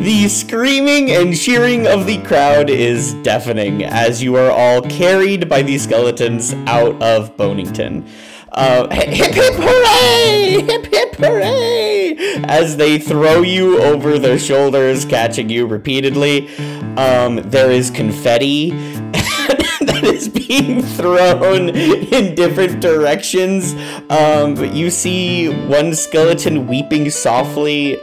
The screaming and cheering of the crowd is deafening as you are all carried by the skeletons out of Bonington. Hip hip hooray! Hip hip hooray! As they throw you over their shoulders, catching you repeatedly. There is confetti that is being thrown in different directions. You see one skeleton weeping softly.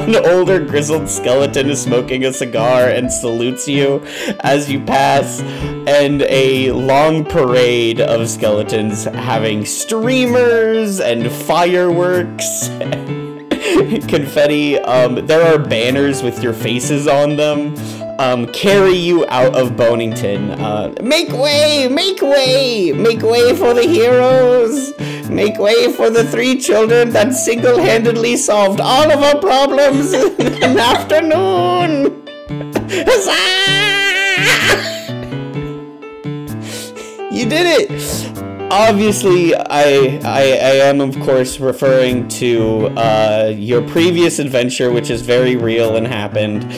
An older grizzled skeleton is smoking a cigar and salutes you as you pass, and a long parade of skeletons having streamers and fireworks, confetti. There are banners with your faces on them. Carry you out of Bonington. Make way! Make way! Make way for the heroes! Make way for the 3 children that single-handedly solved all of our problems in an afternoon! Huzzah! You did it! Obviously, I am, of course, referring to your previous adventure, which is very real and happened.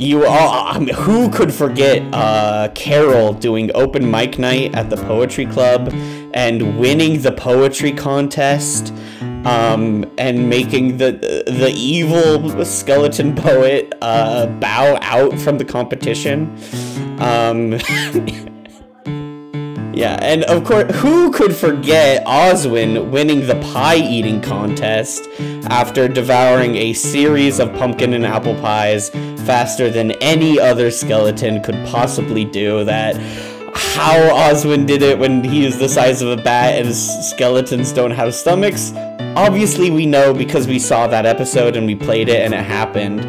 You all, who could forget Carol doing open mic night at the poetry club and winning the poetry contest, and making the evil skeleton poet bow out from the competition. Yeah, and of course, who could forget Oswin winning the pie-eating contest after devouring a series of pumpkin and apple pies faster than any other skeleton could possibly do that? How Oswin did it when he is the size of a bat and skeletons don't have stomachs? Obviously we know because we saw that episode and we played it and it happened.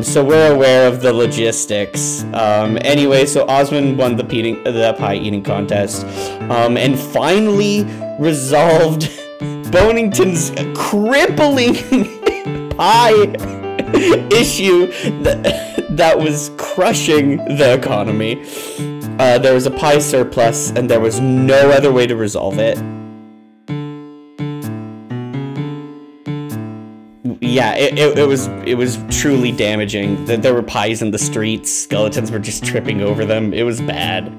So we're aware of the logistics. Anyway, so Osmond won the pie eating contest, and finally resolved Bonington's crippling pie issue that was crushing the economy. There was a pie surplus and there was no other way to resolve it. Yeah, it was truly damaging. There were pies in the streets. Skeletons were just tripping over them. It was bad.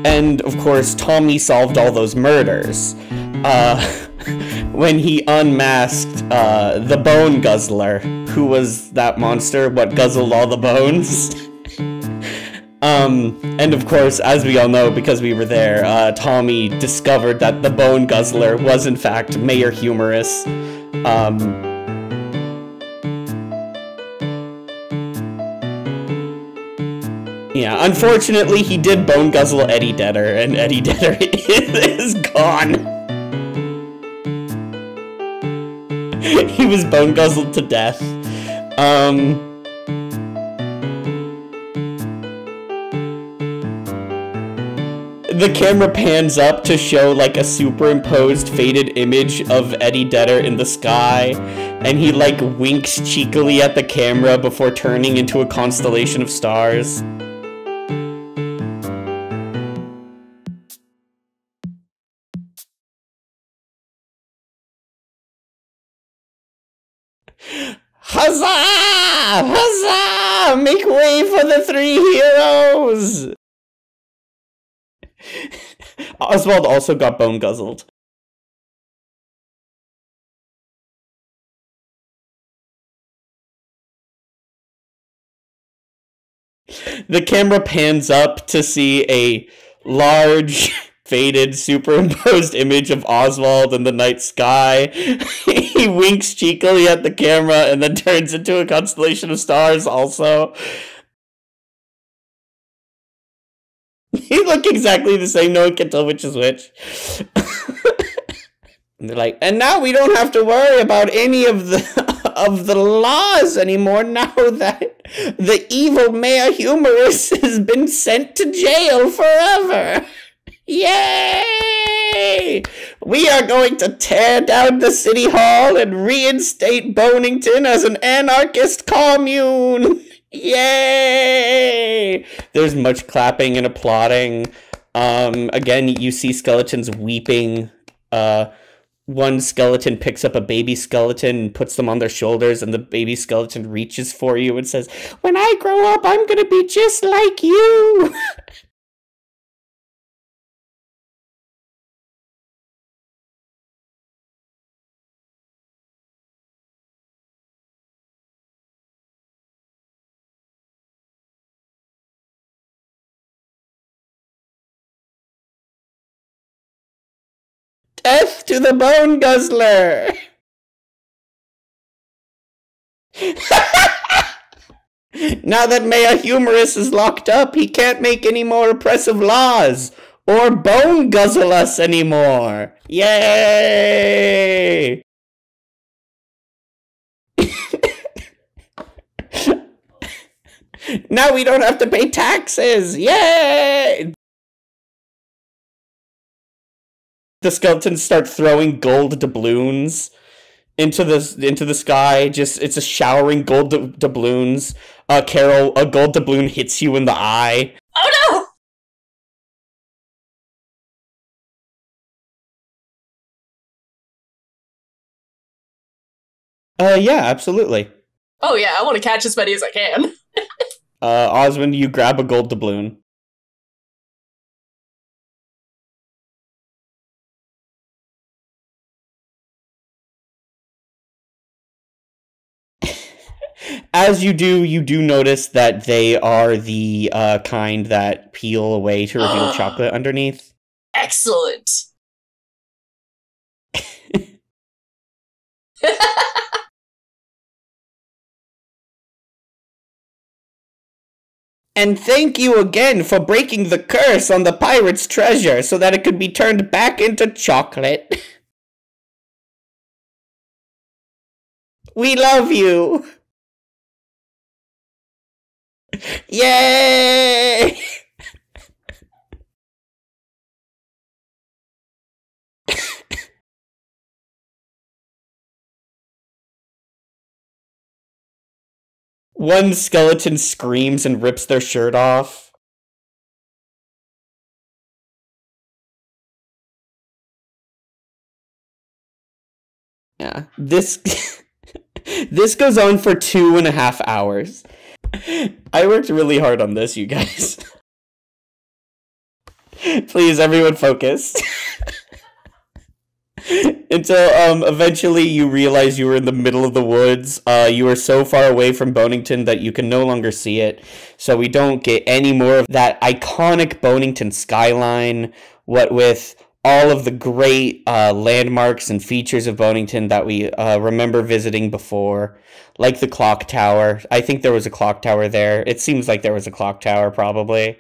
And of course, Tommy solved all those murders. When he unmasked the Bone Guzzler, who was that monster what guzzled all the bones. And of course, as we all know, because we were there, Tommy discovered that the Bone Guzzler was in fact Mayor Humorous. Yeah, unfortunately, he did bone guzzle Eddie Dedder, and Eddie Dedder is gone. He was bone guzzled to death. The camera pans up to show like a superimposed faded image of Eddie Vedder in the sky, and he like winks cheekily at the camera before turning into a constellation of stars. Huzzah! Huzzah! Make way for the three heroes! Oswald also got bone guzzled. The camera pans up to see a large, faded, superimposed image of Oswald in the night sky. He winks cheekily at the camera and then turns into a constellation of stars also. They look exactly the same, no one can tell which is which. And they're like, and now we don't have to worry about any of the laws anymore now that the evil Mayor Humorous has been sent to jail forever. Yay! We are going to tear down the city hall and reinstate Bonington as an anarchist commune. Yay! There's much clapping and applauding. Again, you see skeletons weeping. One skeleton picks up a baby skeleton and puts them on their shoulders, and the baby skeleton reaches for you and says, "When I grow up, I'm gonna be just like you." Death to the bone guzzler! Now that Mayor Humorous is locked up, he can't make any more oppressive laws or bone guzzle us anymore. Yay! Now we don't have to pay taxes. Yay! The skeletons start throwing gold doubloons into the sky. It's a showering gold doubloons. Carol, a gold doubloon hits you in the eye. Oh no! Yeah, absolutely. Oh yeah, I want to catch as many as I can. Osmond, you grab a gold doubloon. As you do notice that they are the kind that peel away to reveal chocolate underneath. Excellent. And thank you again for breaking the curse on the pirate's treasure so that it could be turned back into chocolate. We love you. Yay! One skeleton screams and rips their shirt off. Yeah, this goes on for 2.5 hours. I worked really hard on this, you guys. Please, everyone focus. Until eventually you realize you were in the middle of the woods. You are so far away from Bonington that you can no longer see it. So we don't get any more of that iconic Bonington skyline, what with all of the great landmarks and features of Bonington that we remember visiting before, like the clock tower. I think there was a clock tower there. It seems like there was a clock tower, probably.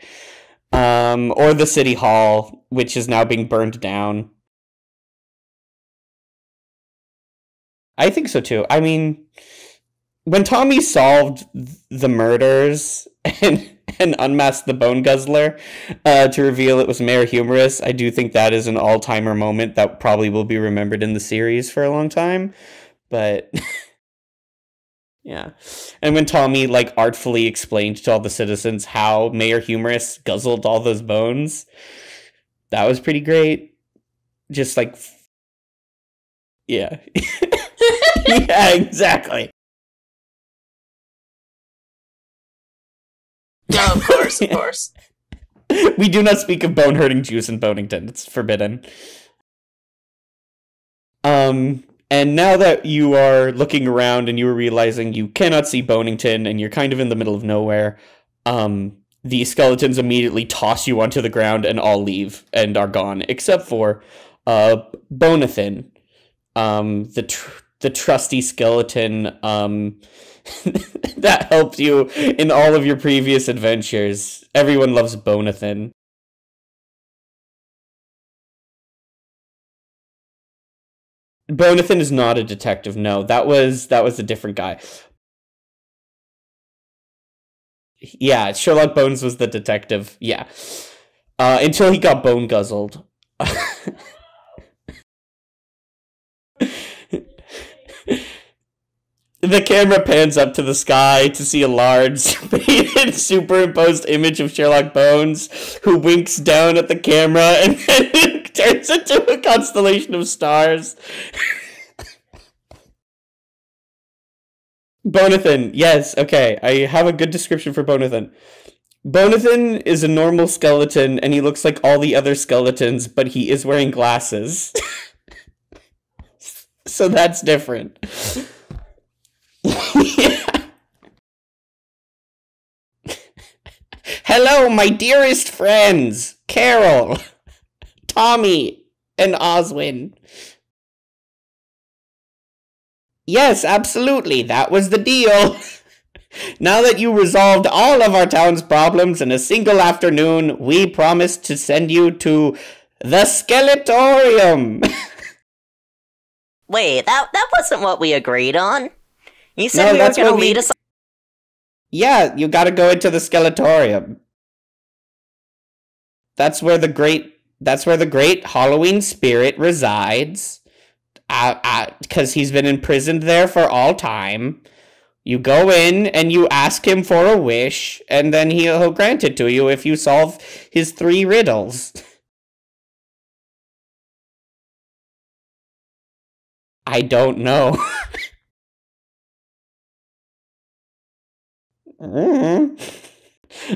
Or the city hall, which is now being burned down. I think so too. I mean, when Tommy solved the murders and and unmasked the Bone Guzzler to reveal it was Mayor Humorous. I do think that is an all-timer moment that probably will be remembered in the series for a long time. But yeah. And when Tommy like artfully explained to all the citizens how Mayor Humorous guzzled all those bones, that was pretty great. Just like yeah. Yeah, exactly. No, of course, of course. We do not speak of bone-hurting juice in Bonington. It's forbidden. And now that you are looking around and you are realizing you cannot see Bonington and you're kind of in the middle of nowhere, the skeletons immediately toss you onto the ground and all leave and are gone, except for Bonathan, the trusty skeleton that helped you in all of your previous adventures. Everyone loves Bonathan. Bonathan is not a detective. No, that was a different guy. Yeah, Sherlock Bones was the detective. Yeah, until he got bone guzzled. The camera pans up to the sky to see a large painted superimposed image of Sherlock Bones, who winks down at the camera and then turns into a constellation of stars. Bonathan, yes, okay, I have a good description for Bonathan. Bonathan is a normal skeleton, and he looks like all the other skeletons, but he is wearing glasses. So that's different. Hello, my dearest friends, Carol, Tommy, and Oswin. Yes, absolutely, that was the deal. Now that you resolved all of our town's problems in a single afternoon, we promise to send you to the Skeletorium. Wait, that wasn't what we agreed on. You said we were going to lead us. Yeah, you gotta go into the Skeletorium. That's where the great Halloween spirit resides. Because he's been imprisoned there for all time. You go in and you ask him for a wish, and then he'll grant it to you if you solve his 3 riddles. I don't know.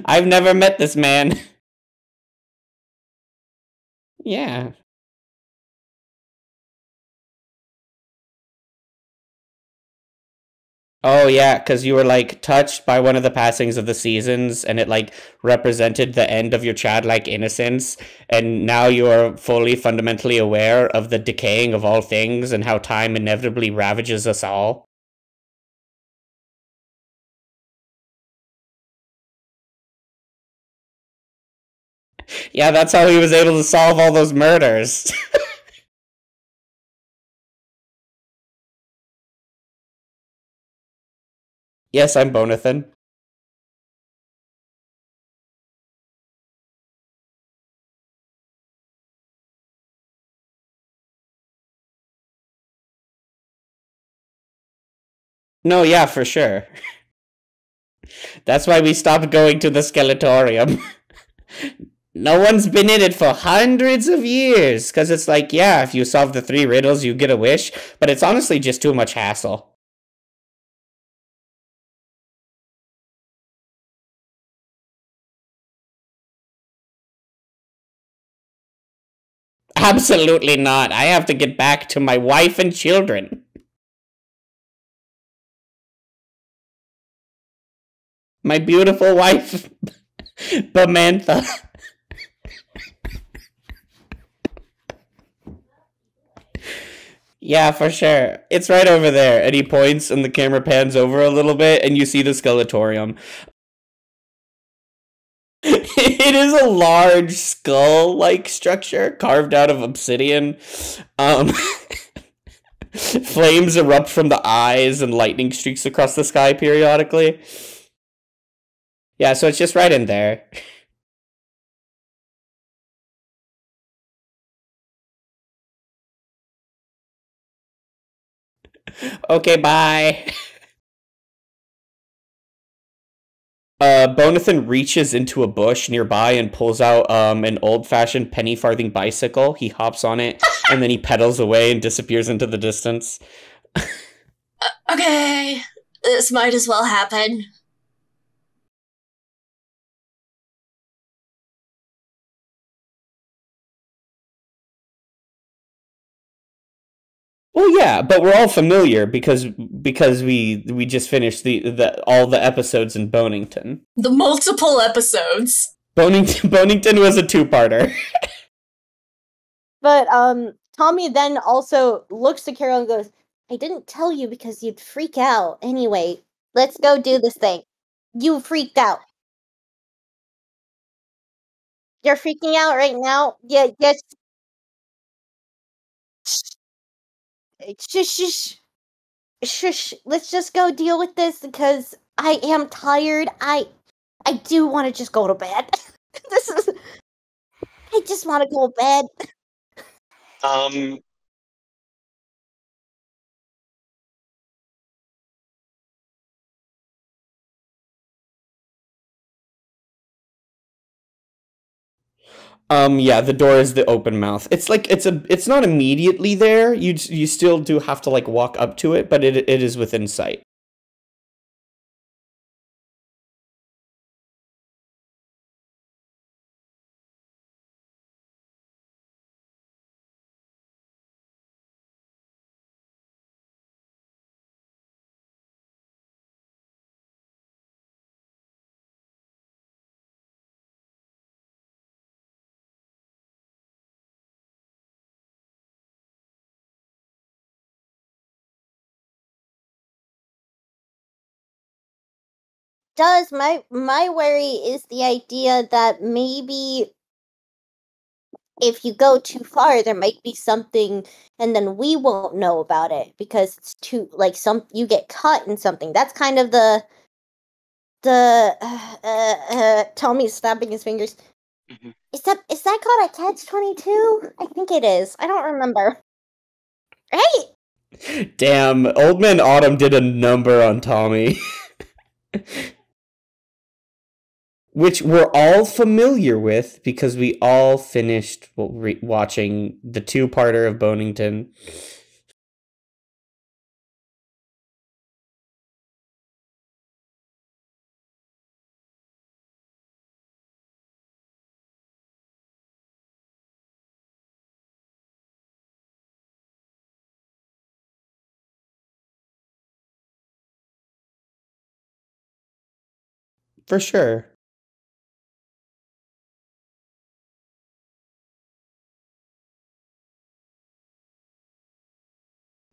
I've never met this man. Yeah. Oh yeah, because you were like touched by one of the passings of the seasons, and it like represented the end of your childlike innocence, and now you are fully fundamentally aware of the decaying of all things and how time inevitably ravages us all. Yeah, that's how he was able to solve all those murders. Yes, I'm Bonathan. No, yeah, for sure. That's why we stopped going to the Skeletorium. No one's been in it for hundreds of years, because it's like, yeah, if you solve the 3 riddles, you get a wish, but it's honestly just too much hassle. Absolutely not. I have to get back to my wife and children. My beautiful wife, Bamantha. Yeah, for sure. It's right over there. And he points and the camera pans over a little bit and you see the Skeletorium. It is a large skull-like structure carved out of obsidian. Flames erupt from the eyes and lightning streaks across the sky periodically. Yeah, so it's just right in there. Okay, bye. Bonathan reaches into a bush nearby and pulls out an old-fashioned penny farthing bicycle. He hops on it and then he pedals away and disappears into the distance. Okay, this might as well happen. Well, yeah, but we're all familiar because we just finished the all the episodes in Bonington. The multiple episodes. Bonington was a two-parter. But Tommy then also looks to Carol and goes, I didn't tell you because you'd freak out. Anyway, let's go do this thing. You freaked out. You're freaking out right now? Yeah, yes. Shush, shush, shush. Let's just go deal with this because I am tired. I do want to just go to bed. I just want to go to bed. Yeah, the door is the open mouth. It's like it's not immediately there. You still do have to like walk up to it, but it is within sight. Does my worry is the idea that maybe if you go too far, there might be something, and then we won't know about it because it's too like you get caught in something. That's kind of the Tommy's snapping his fingers. Mhm. Is that called a catch-22? I think it is. I don't remember. Right? Damn, Old Man Autumn did a number on Tommy. Which we're all familiar with because we all finished watching the two-parter of Bonington. For sure.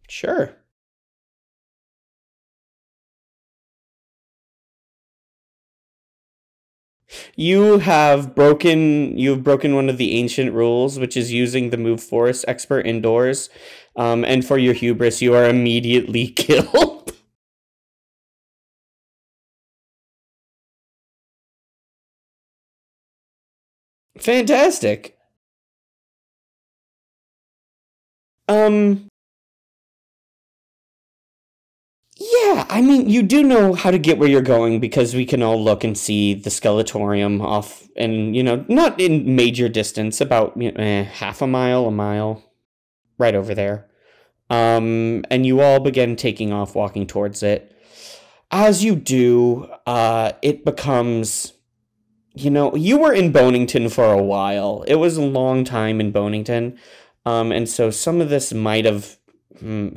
Sure. You've broken one of the ancient rules, which is using the move force expert indoors. And for your hubris, you are immediately killed. Fantastic. Um, yeah, I mean, you do know how to get where you're going because we can all look and see the Skeletorium off, and not in major distance, about half a mile, right over there. And you all begin taking off, walking towards it. As you do, it becomes, you were in Bonington for a while. It was a long time in Bonington. And so some of this might have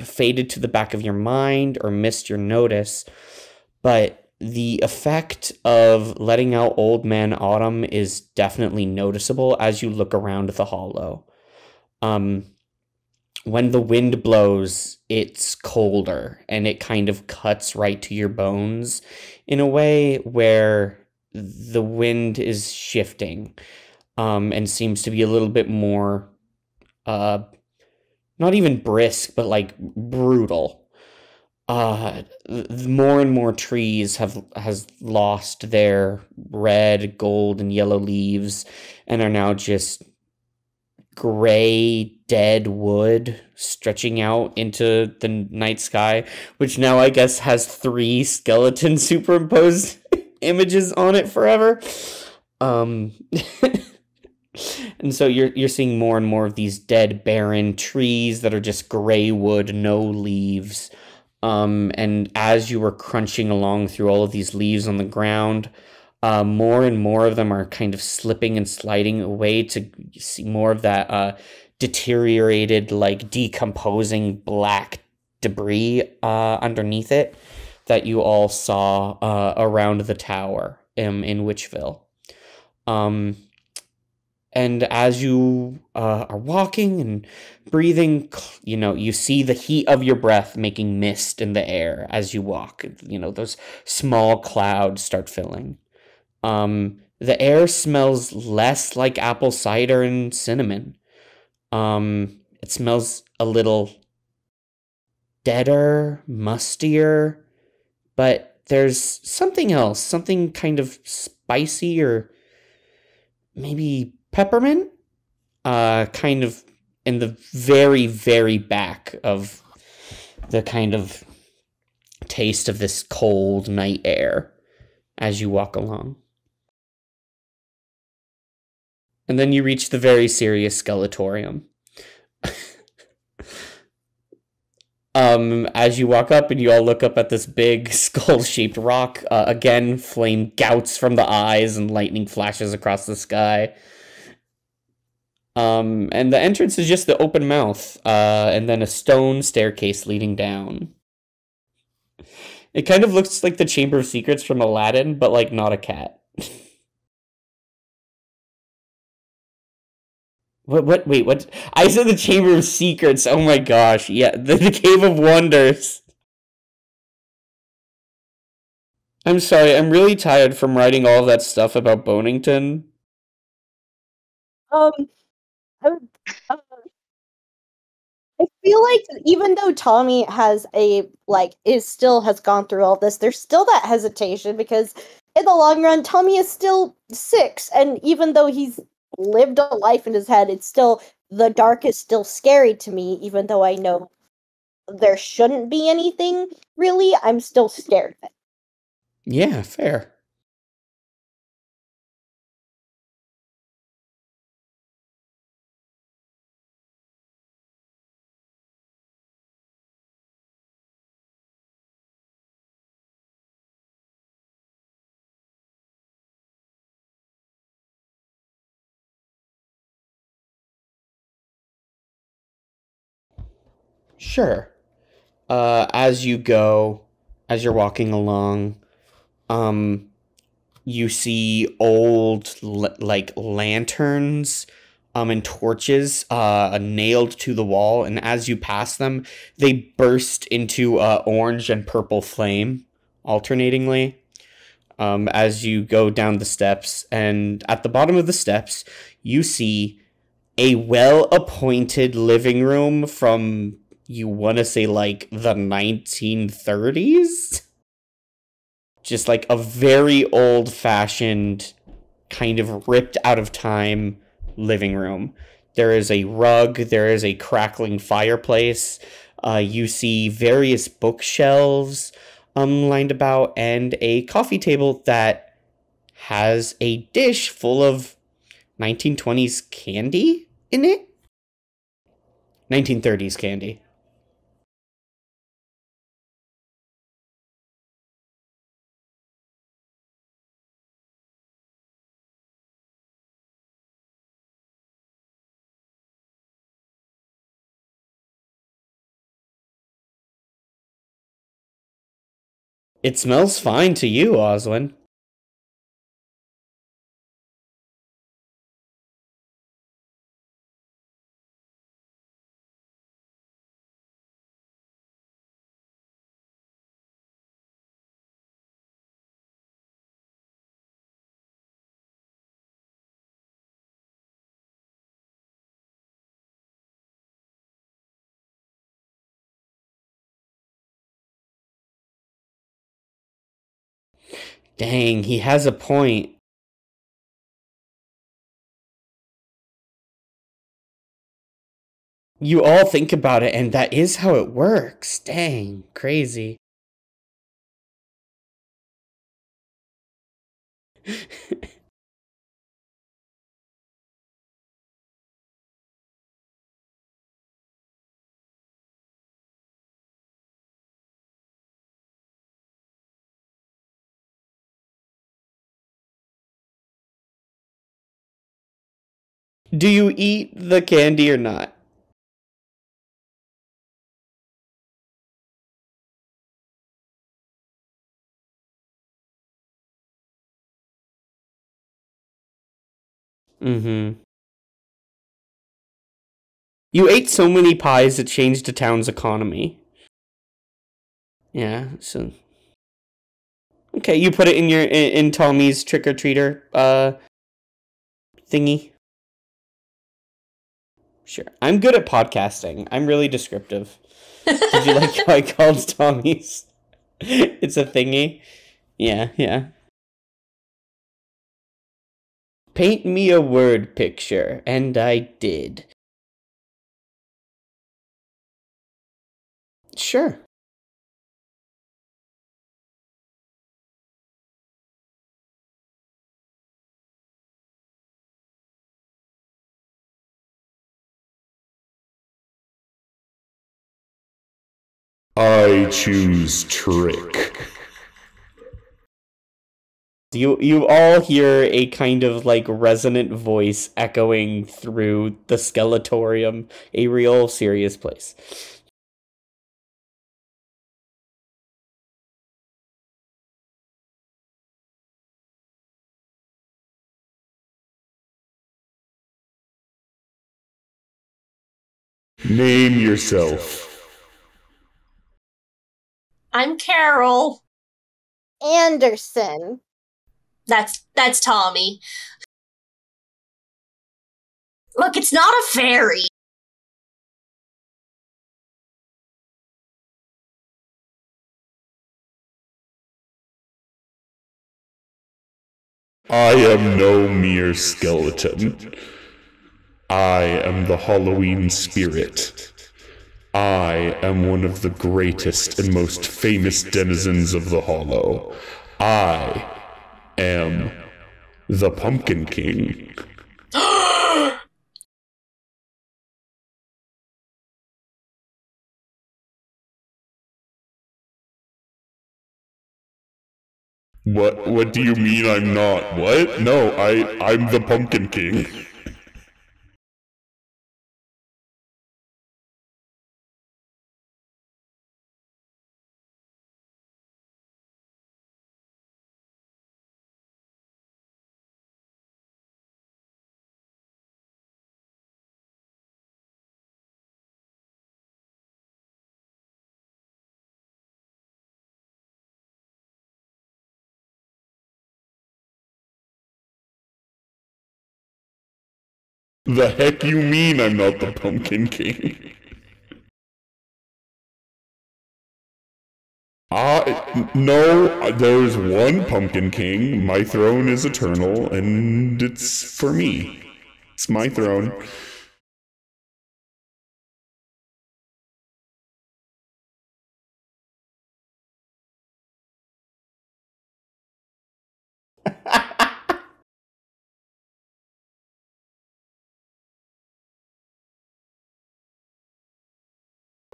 faded to the back of your mind or missed your notice. But the effect of letting out Old Man Autumn is definitely noticeable as you look around the hollow. When the wind blows, it's colder and it kind of cuts right to your bones in a way where the wind is shifting and seems to be a little bit more not even brisk, but like brutal. more and more trees has lost their red, gold, and yellow leaves and are now just gray, dead wood stretching out into the night sky, which now I guess has three skeleton superimposed images on it forever. Um, and so you're seeing more and more of these dead, barren trees that are just gray wood, no leaves. And as you were crunching along through all of these leaves on the ground, more and more of them are kind of slipping and sliding away to see more of that deteriorated, like decomposing black debris underneath it that you all saw around the tower in Witchville. And as you are walking and breathing, you see the heat of your breath making mist in the air as you walk. Those small clouds start filling. The air smells less like apple cider and cinnamon. It smells a little deader, mustier, but there's something else, something kind of spicy or maybe peppermint, kind of in the very, very back of the kind of taste of this cold night air as you walk along. And then you reach the very serious Skeletorium. As you walk up and you all look up at this big skull-shaped rock, again, flame gouts from the eyes and lightning flashes across the sky. And the entrance is just the open mouth, and then a stone staircase leading down. It kind of looks like the Chamber of Secrets from Aladdin, but like not a cat. Wait, what? I said the Chamber of Secrets. Oh my gosh. Yeah, the Cave of Wonders. I'm sorry, I'm really tired from writing all of that stuff about Bonington. Um, I, would- uh, I feel like even though Tommy has still has gone through all this, there's still that hesitation because in the long run, Tommy is still 6, and even though he's lived a life in his head, it's still the dark is still scary to me, even though I know there shouldn't be anything really. I'm still scared of it. Yeah, fair. Sure. As you go, as you're walking along, um, you see old like lanterns and torches nailed to the wall, and as you pass them they burst into orange and purple flame alternatingly as you go down the steps, and at the bottom of the steps you see a well-appointed living room from, you want to say, like the 1930s, just like a very old-fashioned, kind of ripped out of time living room. There is a rug, there is a crackling fireplace. You see various bookshelves lined about, and a coffee table that has a dish full of 1920s candy in it. 1930s candy. It smells fine to you, Oswin. Dang, he has a point. You all think about it, and that is how it works. Dang, crazy. Do you eat the candy or not? Mm-hmm. You ate so many pies it changed the town's economy. Yeah, so... Okay, you put it in in Tommy's trick-or-treater, thingy. Sure. I'm good at podcasting. I'm really descriptive. Did you like how I called Tommy's? It's a thingy. Yeah, yeah. Paint me a word picture, and I did. Sure. I choose trick. You all hear a kind of like resonant voice echoing through the Skeletorium, a real serious place. Name yourself. I'm Carol. Anderson. That's Tommy. Look, it's not a fairy. I am no mere skeleton. I am the Halloween spirit. I am one of the greatest and most famous denizens of the Hollow. I am the Pumpkin King. What do you mean I'm not? What? No, I'm the Pumpkin King. The heck you mean I'm not the Pumpkin King? No, there's one Pumpkin King. My throne is eternal, and it's for me. It's my throne.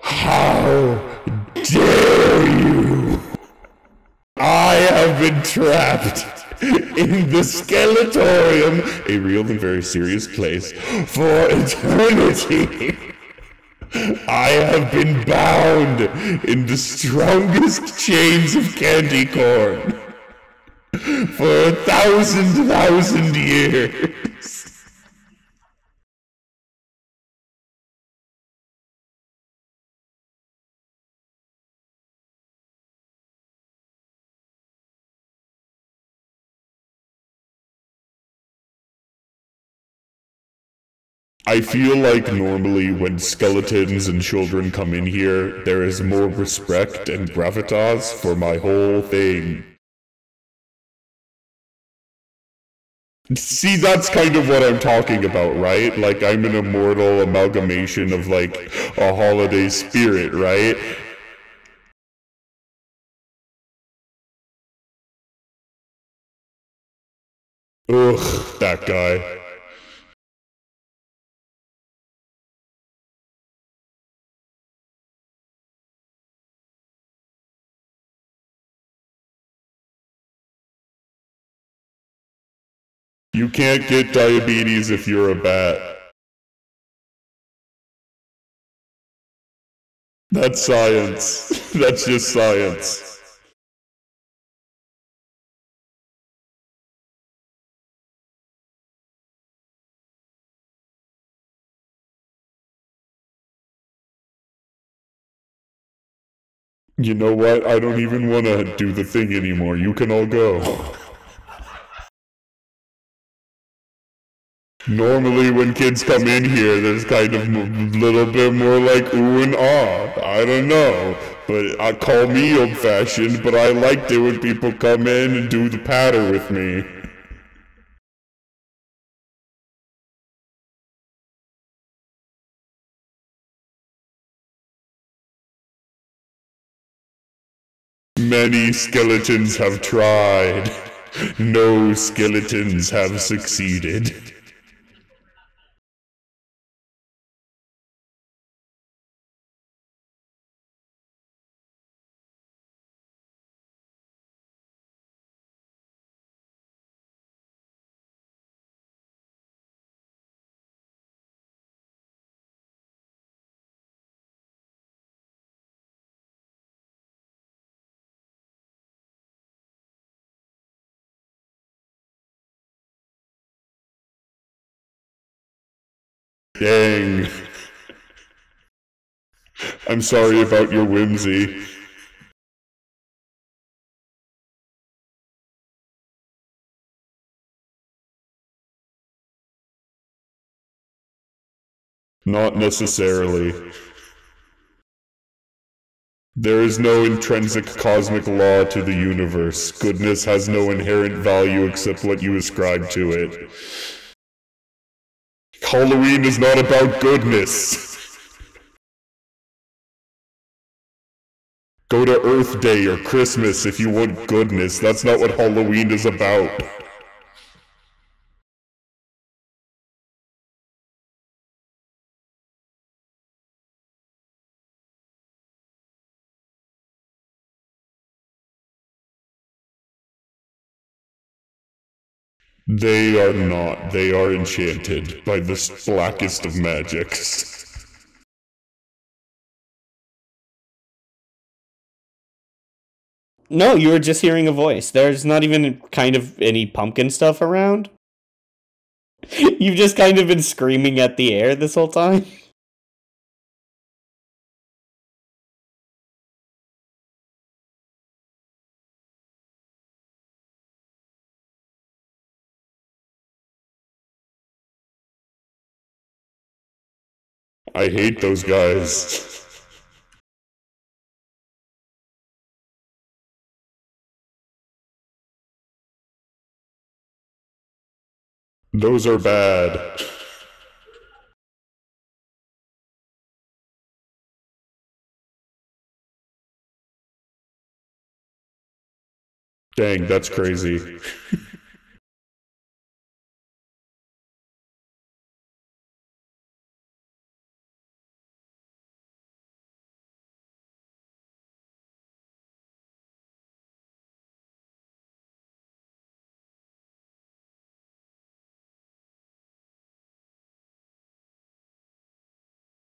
How dare you! I have been trapped in the Skeletorium, a real and very serious place, for eternity. I have been bound in the strongest chains of candy corn for 1,000 years. I feel like normally when skeletons and children come in here, there is more respect and gravitas for my whole thing. See, that's kind of what I'm talking about, right? Like, I'm an immortal amalgamation of, like, a holiday spirit, right? Ugh, that guy. You can't get diabetes if you're a bat. That's science. That's just science. You know what? I don't even want to do the thing anymore. You can all go. Normally when kids come in here, there's kind of a little bit more like ooh and ah. I don't know. But call me old-fashioned, but I liked it when people come in and do the patter with me. Many skeletons have tried. No skeletons have succeeded. Dang. I'm sorry about your whimsy. Not necessarily. There is no intrinsic cosmic law to the universe. Goodness has no inherent value except what you ascribe to it. Halloween is not about goodness. Go to Earth Day or Christmas if you want goodness. That's not what Halloween is about. They are not. They are enchanted by the blackest of magics. No, you were just hearing a voice. There's not even kind of any pumpkin stuff around. You've just kind of been screaming at the air this whole time. I hate those guys. Those are bad. Dang, that's crazy.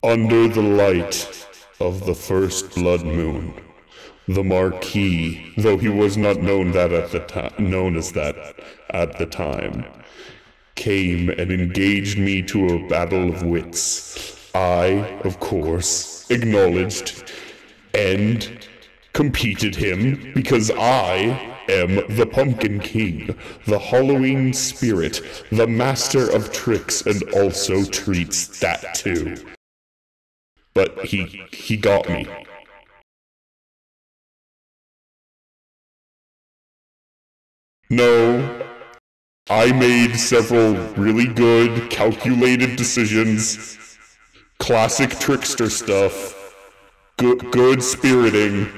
Under the light of the first blood moon, the Marquis, though he was not known as that at the time, came and engaged me to a battle of wits. I, of course, acknowledged and competed him because I am the Pumpkin King, the Halloween spirit, the master of tricks and also treats that too. But he got me. No, I made several really good, calculated decisions. Classic trickster stuff. Good spiriting.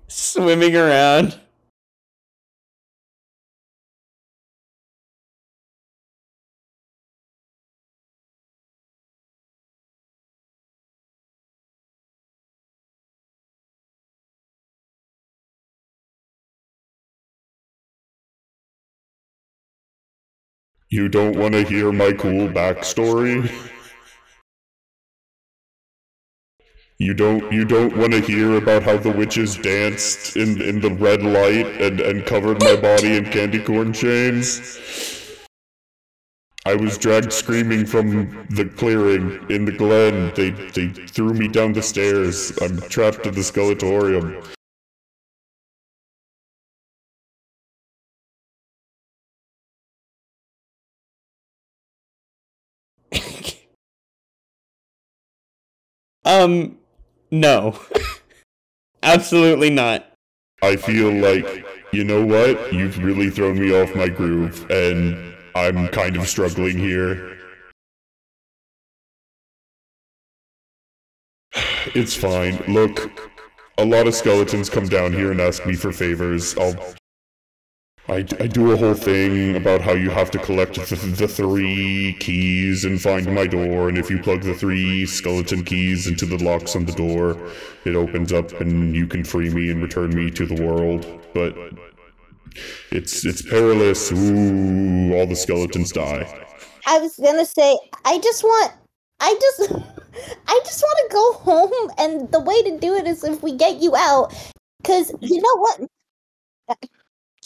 Swimming around. You don't want to hear my cool backstory? You don't want to hear about how the witches danced in the red light and covered my body in candy corn chains? I was dragged screaming from the clearing in the glen. They threw me down the stairs. I'm trapped in the Skeletorium. No. Absolutely not. I feel like, you know what? You've really thrown me off my groove, and I'm kind of struggling here. It's fine. Look, a lot of skeletons come down here and ask me for favors. I do a whole thing about how you have to collect the 3 keys and find my door, and if you plug the 3 skeleton keys into the locks on the door, it opens up and you can free me and return me to the world. But it's perilous. Ooh, all the skeletons die. I was gonna say, I just want to go home, and the way to do it is if we get you out. Cause you know what,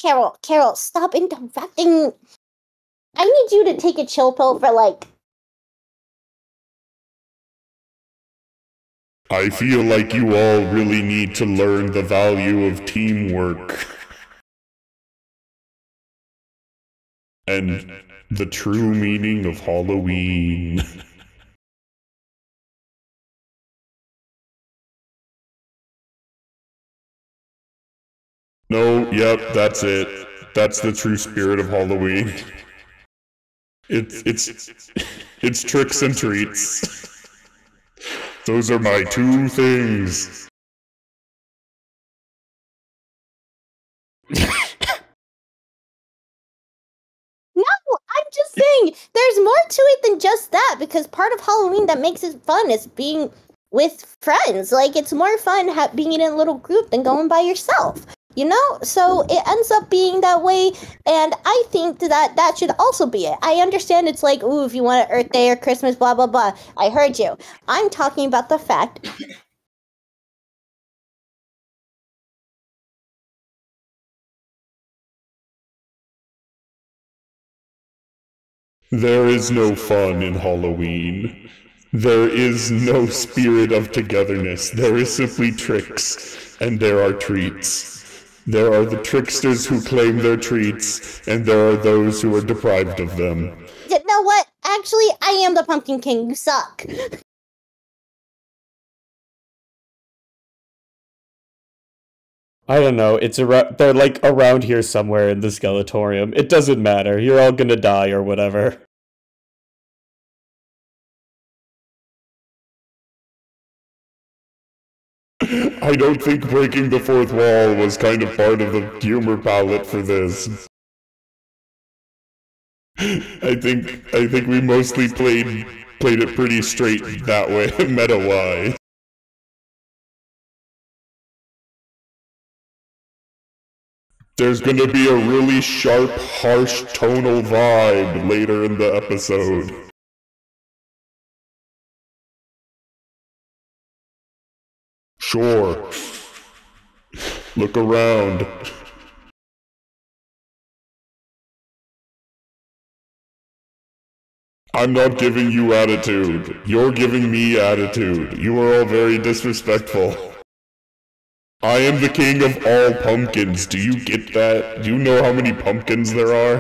Carol, stop interrupting. I need you to take a chill pill for I feel like you all really need to learn the value of teamwork. And the true meaning of Halloween. No, yep, that's it. That's the true spirit of Halloween. It's tricks and treats. Those are my 2 things. No, I'm just saying, there's more to it than just that, because part of Halloween that makes it fun is being with friends. Like, it's more fun being in a little group than going by yourself. You know? So it ends up being that way, and I think that should also be it. I understand it's like, ooh, if you want Earth Day or Christmas, blah, blah, blah. I heard you. I'm talking about the fact... There is no fun in Halloween. There is no spirit of togetherness. There is simply tricks, and there are treats. There are the tricksters who claim their treats, and there are those who are deprived of them. You know what? Actually, I am the Pumpkin King. You suck. I don't know. It's around. They're like around here somewhere in the Skeletorium. It doesn't matter. You're all gonna die or whatever. I don't think breaking the 4th wall was kind of part of the humor palette for this. I think we mostly played it pretty straight that way, meta-wise. There's gonna be a really sharp, harsh tonal vibe later in the episode. Sure. Look around. I'm not giving you attitude. You're giving me attitude. You are all very disrespectful. I am the king of all pumpkins. Do you get that? Do you know how many pumpkins there are?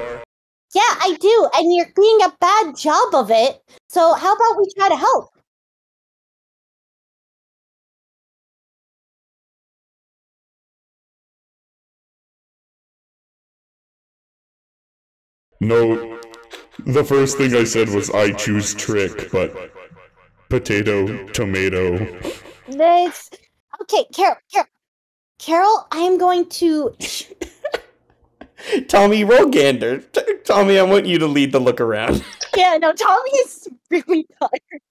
Yeah, I do, and you're doing a bad job of it. So how about we try to help? No, the first thing I said was I choose trick, but potato, tomato. That's okay, Carol. I am going to. Tommy, roll gander. Tommy, I want you to lead the look around. Yeah, no, Tommy is really tired.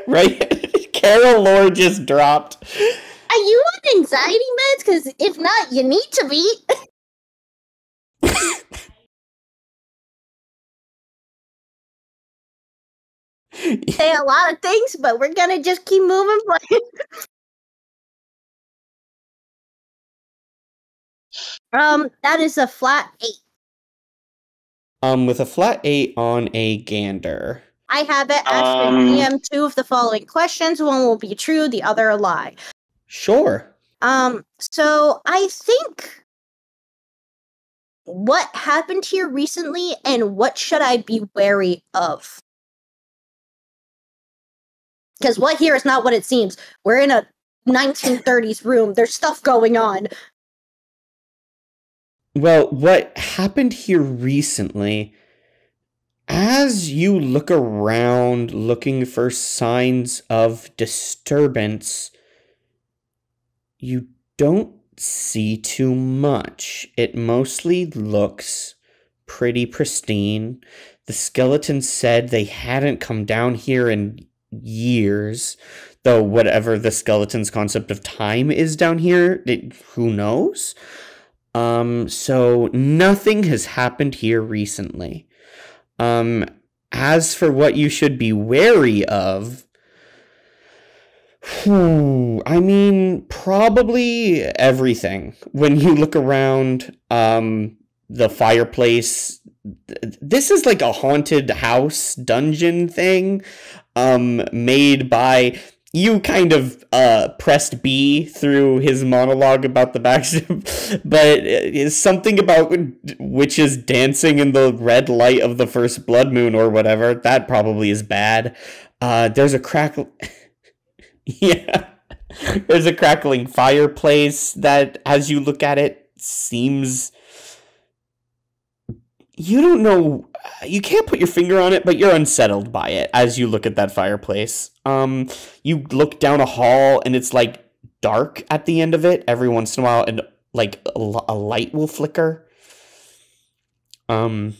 Right? Carol lore just dropped. Are you on anxiety meds? Because if not, you need to be. Say a lot of things, but we're gonna just keep moving forward. That is a flat 8. With a flat 8 on a gander. I have it asking two of the following questions. One will be true, the other a lie. Sure. So I think what happened here recently and what should I be wary of? Because what here is not what it seems. We're in a 1930s room. There's stuff going on. Well, what happened here recently, as you look around looking for signs of disturbance, you don't see too much. It mostly looks pretty pristine. The skeletons said they hadn't come down here in years, though whatever the skeleton's concept of time is down here, who knows? So nothing has happened here recently. As for what you should be wary of, I mean, probably everything. When you look around, the fireplace, this is like a haunted house dungeon thing, made by... You kind of pressed B through his monologue about the backstep, but it's something about witches dancing in the red light of the first blood moon or whatever. That probably is bad. There's a yeah. There's a crackling fireplace that, as you look at it, seems... You don't know... You can't put your finger on it, but you're unsettled by it as you look at that fireplace. You look down a hall, and it's, like, dark at the end of it every once in a while, and, like, a light will flicker. Yeah,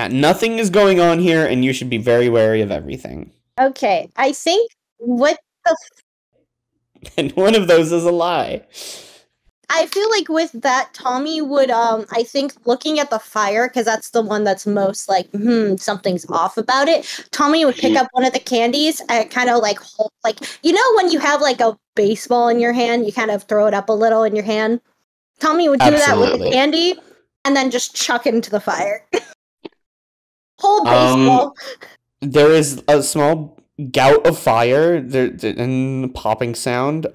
nothing is going on here, and you should be very wary of everything. Okay, I think what the... And one of those is a lie. I feel like with that, Tommy would, I think looking at the fire, because that's the one that's most like, something's off about it. Tommy would pick up one of the candies and kind of like hold, like, you know, when you have like a baseball in your hand, you kind of throw it up a little in your hand. Tommy would do that with the candy and then just chuck it into the fire. Whole baseball. There is a small gout of fire and popping sound.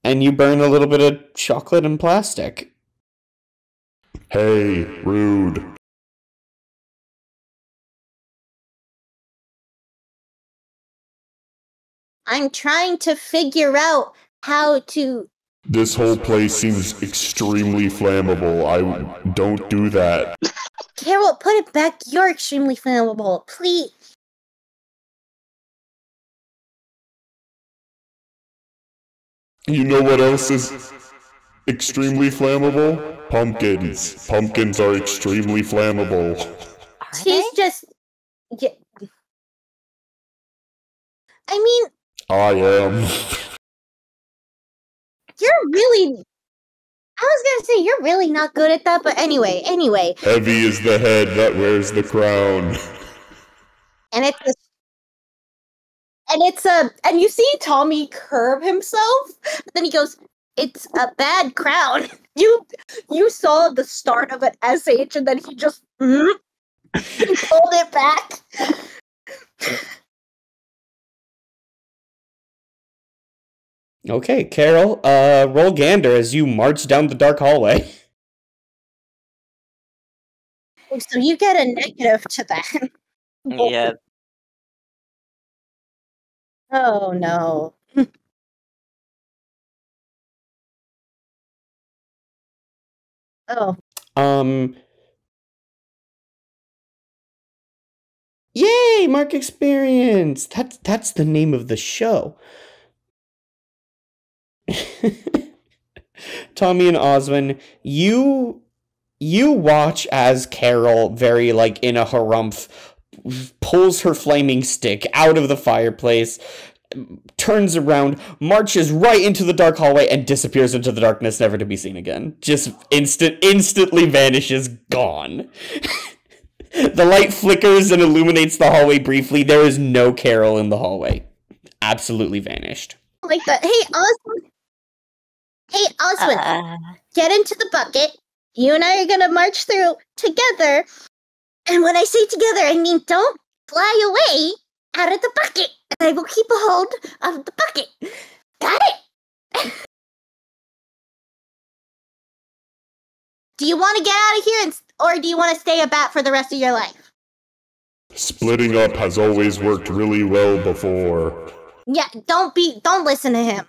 And you burn a little bit of chocolate and plastic. Hey, rude. I'm trying to figure out how to... This whole place seems extremely flammable. I don't do that. Carol, put it back. You're extremely flammable. Please. You know what else is extremely flammable? Pumpkins. Pumpkins are extremely flammable. He's just... Yeah. I mean... I am. You're really... I was gonna say, you're really not good at that, but anyway. Heavy is the head that wears the crown. And and you see Tommy curb himself, but then he goes, "It's a bad crown." You saw the start of an SH, and then he just pulled it back. Okay, Carol, roll gander as you march down the dark hallway. So you get a negative to that. Yeah. Oh no. Oh. Yay, Mark Experience! That's the name of the show. Tommy and Oswin, you watch as Carol, very in a harumph, pulls her flaming stick out of the fireplace, turns around, marches right into the dark hallway, and disappears into the darkness, never to be seen again. Just instantly vanishes, gone. The light flickers and illuminates the hallway briefly. There is no Carol in the hallway. Absolutely vanished. Like that. Hey, Oswin, get into the bucket. You and I are gonna march through together. And when I say together, I mean don't fly away out of the bucket. I will keep a hold of the bucket. Got it? Do you want to get out of here, or do you want to stay a bat for the rest of your life? Splitting up has always worked really well before. Yeah, don't listen to him.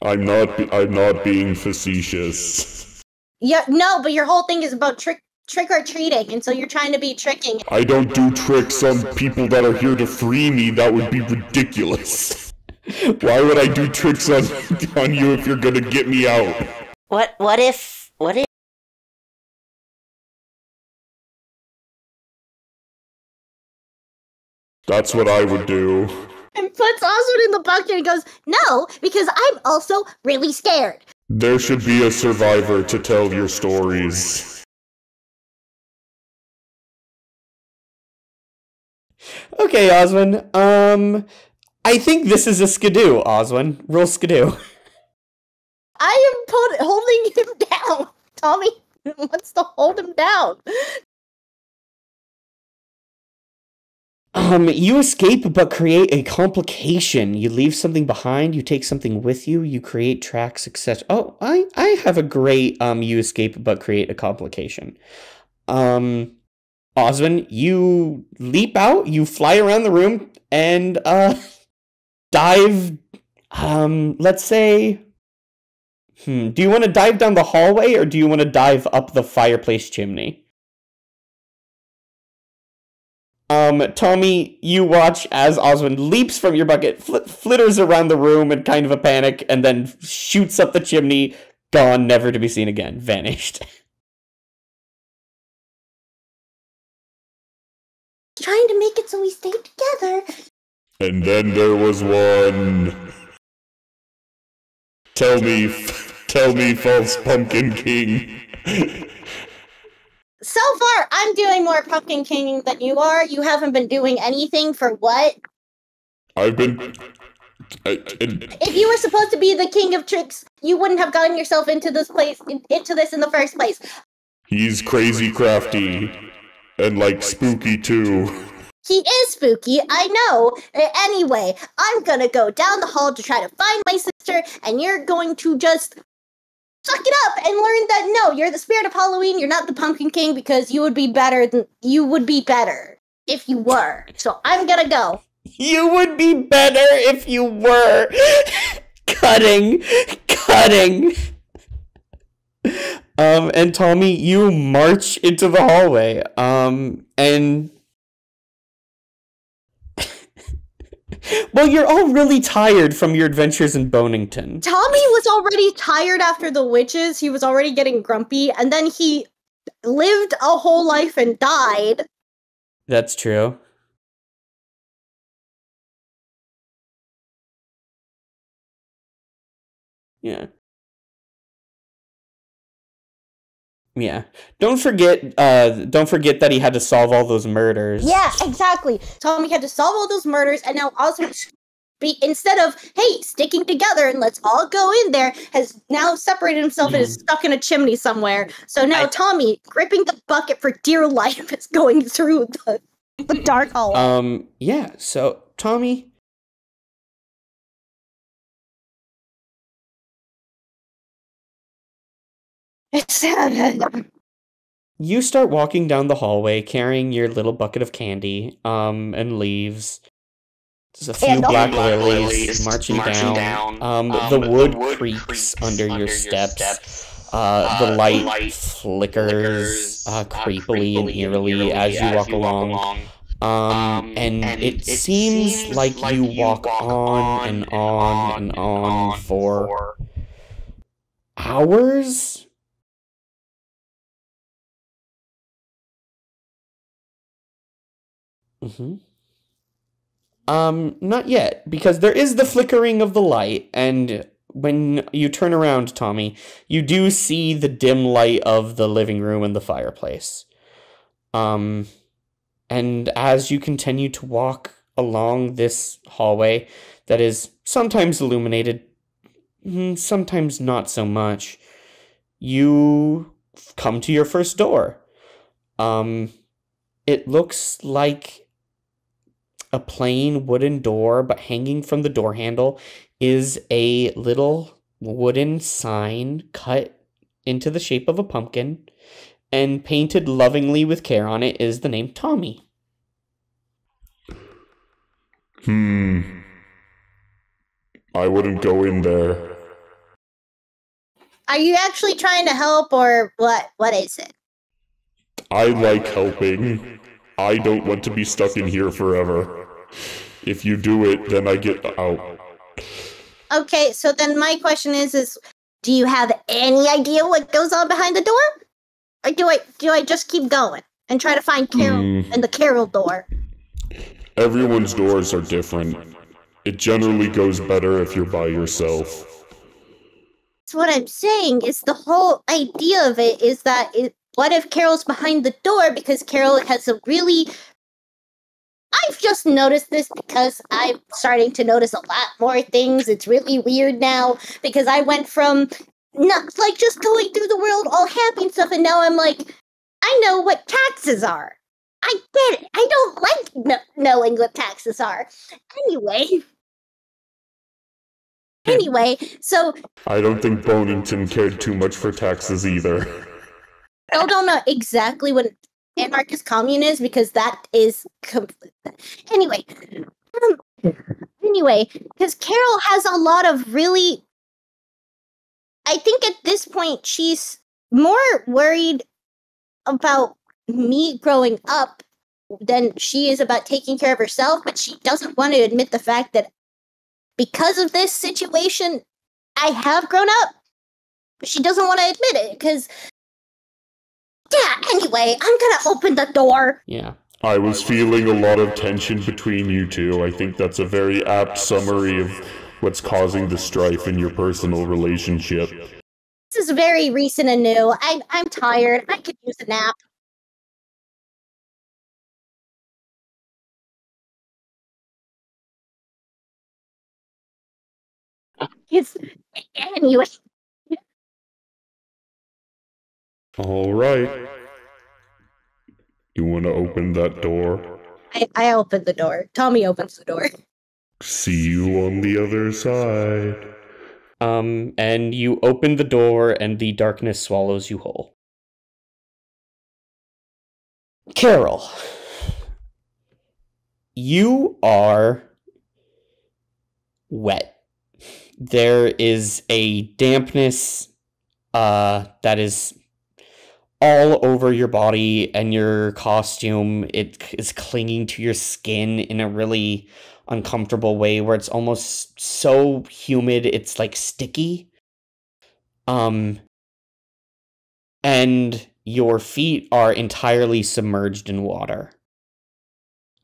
I'm not being facetious. Yeah, no, but your whole thing is about trick or treating, and so you're trying to be tricking. I don't do tricks on people that are here to free me. That would be ridiculous. Why would I do tricks on you if you're gonna get me out? What if? That's what I would do. And puts Oswald in the bucket and goes, no, because I'm also really scared. There should be a survivor to tell your stories. Okay, Oswin. I think this is a skidoo, Oswin. Roll skidoo. I am holding him down. Tommy wants to hold him down. You escape but create a complication. You leave something behind, you take something with you, you create tracks, etc. Oh, I have a great you escape but create a complication. Oswin, you leap out, you fly around the room, and dive, let's say, do you want to dive down the hallway, or do you want to dive up the fireplace chimney? Tommy, you watch as Oswin leaps from your bucket, flitters around the room in kind of a panic, and then shoots up the chimney, gone, never to be seen again, vanished. Trying to make it so we stay together. And then there was one. Tell me, false Pumpkin King. So far, I'm doing more Pumpkin King than you are. You haven't been doing anything for what? I've been... If you were supposed to be the king of tricks, you wouldn't have gotten yourself into this in the first place. He's crazy crafty. And, spooky, too. He is spooky, I know. Anyway, I'm gonna go down the hall to try to find my sister, and you're going to just suck it up and learn that no, you're the spirit of Halloween, you're not the Pumpkin King, because you would be better if you were. So I'm gonna go. You would be better if you were. Cutting. And Tommy, you march into the hallway. And well, you're all really tired from your adventures in Bonington. Tommy was already tired after the witches. He was already getting grumpy, and then he lived a whole life and died. That's true. Yeah. Yeah. Don't forget that he had to solve all those murders. Yeah, exactly. Tommy had to solve all those murders, and now Oswald, instead of, hey, sticking together and let's all go in there, has now separated himself and is stuck in a chimney somewhere. So now Tommy, gripping the bucket for dear life, is going through the dark hallway. Yeah, so, Tommy... You start walking down the hallway carrying your little bucket of candy, and leaves. There's a few black lilies marching down. The wood creaks under your steps. The light flickers creepily and eerily as you walk along. And it seems like you walk on and on and on for hours? Not yet, because there is the flickering of the light, and when you turn around, Tommy, you do see the dim light of the living room and the fireplace. And as you continue to walk along this hallway that is sometimes illuminated, sometimes not so much, you come to your first door. It looks like a plain wooden door, but hanging from the door handle is a little wooden sign cut into the shape of a pumpkin, and painted lovingly with care on it is the name Tommy. I wouldn't go in there. Are you actually trying to help, or what? What is it? I like helping. I don't want to be stuck in here forever. If you do it, then I get out. Okay, so then my question is do you have any idea what goes on behind the door? Or do I just keep going and try to find Carol and the Carol door? Everyone's doors are different. It generally goes better if you're by yourself. That's what I'm saying, is the whole idea of it is that what if Carol's behind the door, because Carol has a really... I've just noticed this because I'm starting to notice a lot more things. It's really weird now, because I went from not like just going through the world all happy and stuff, and now I'm like, I know what taxes are. I get it. I don't like knowing what taxes are. Anyway, so... I don't think Bonington cared too much for taxes either. I don't know exactly what anarchist commune is, because that is... Anyway, because Carol has a lot of really... I think at this point, she's more worried about me growing up than she is about taking care of herself, but she doesn't want to admit the fact that because of this situation, I have grown up. But she doesn't want to admit it, because... Yeah, anyway, I'm gonna open the door. Yeah. I was feeling a lot of tension between you two. I think that's a very apt summary of what's causing the strife in your personal relationship. This is very recent and new. I'm tired. I could use a nap. Anyway. All right. You want to open that door? I open the door. Tommy opens the door. See you on the other side. And you open the door and the darkness swallows you whole. Carol, you are wet. There is a dampness that is all over your body and your costume. It is clinging to your skin in a really uncomfortable way where it's almost so humid it's like sticky. And your feet are entirely submerged in water.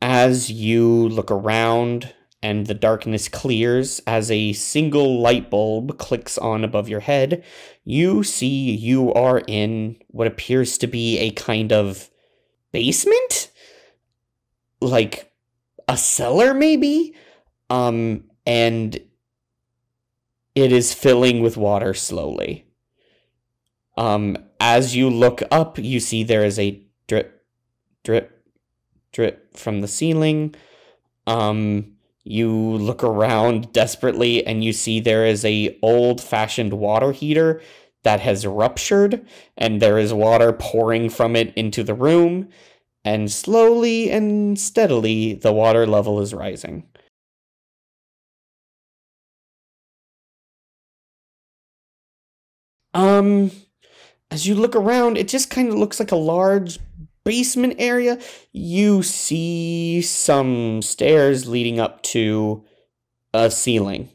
As you look around and the darkness clears as a single light bulb clicks on above your head, you see you are in what appears to be a kind of basement? Like a cellar, maybe? And it is filling with water slowly. As you look up, you see there is a drip, drip, drip from the ceiling. You look around desperately and you see there is a old-fashioned water heater that has ruptured, and there is water pouring from it into the room, and slowly and steadily the water level is rising. As you look around, it just kind of looks like a large basement area. You see some stairs leading up to a ceiling.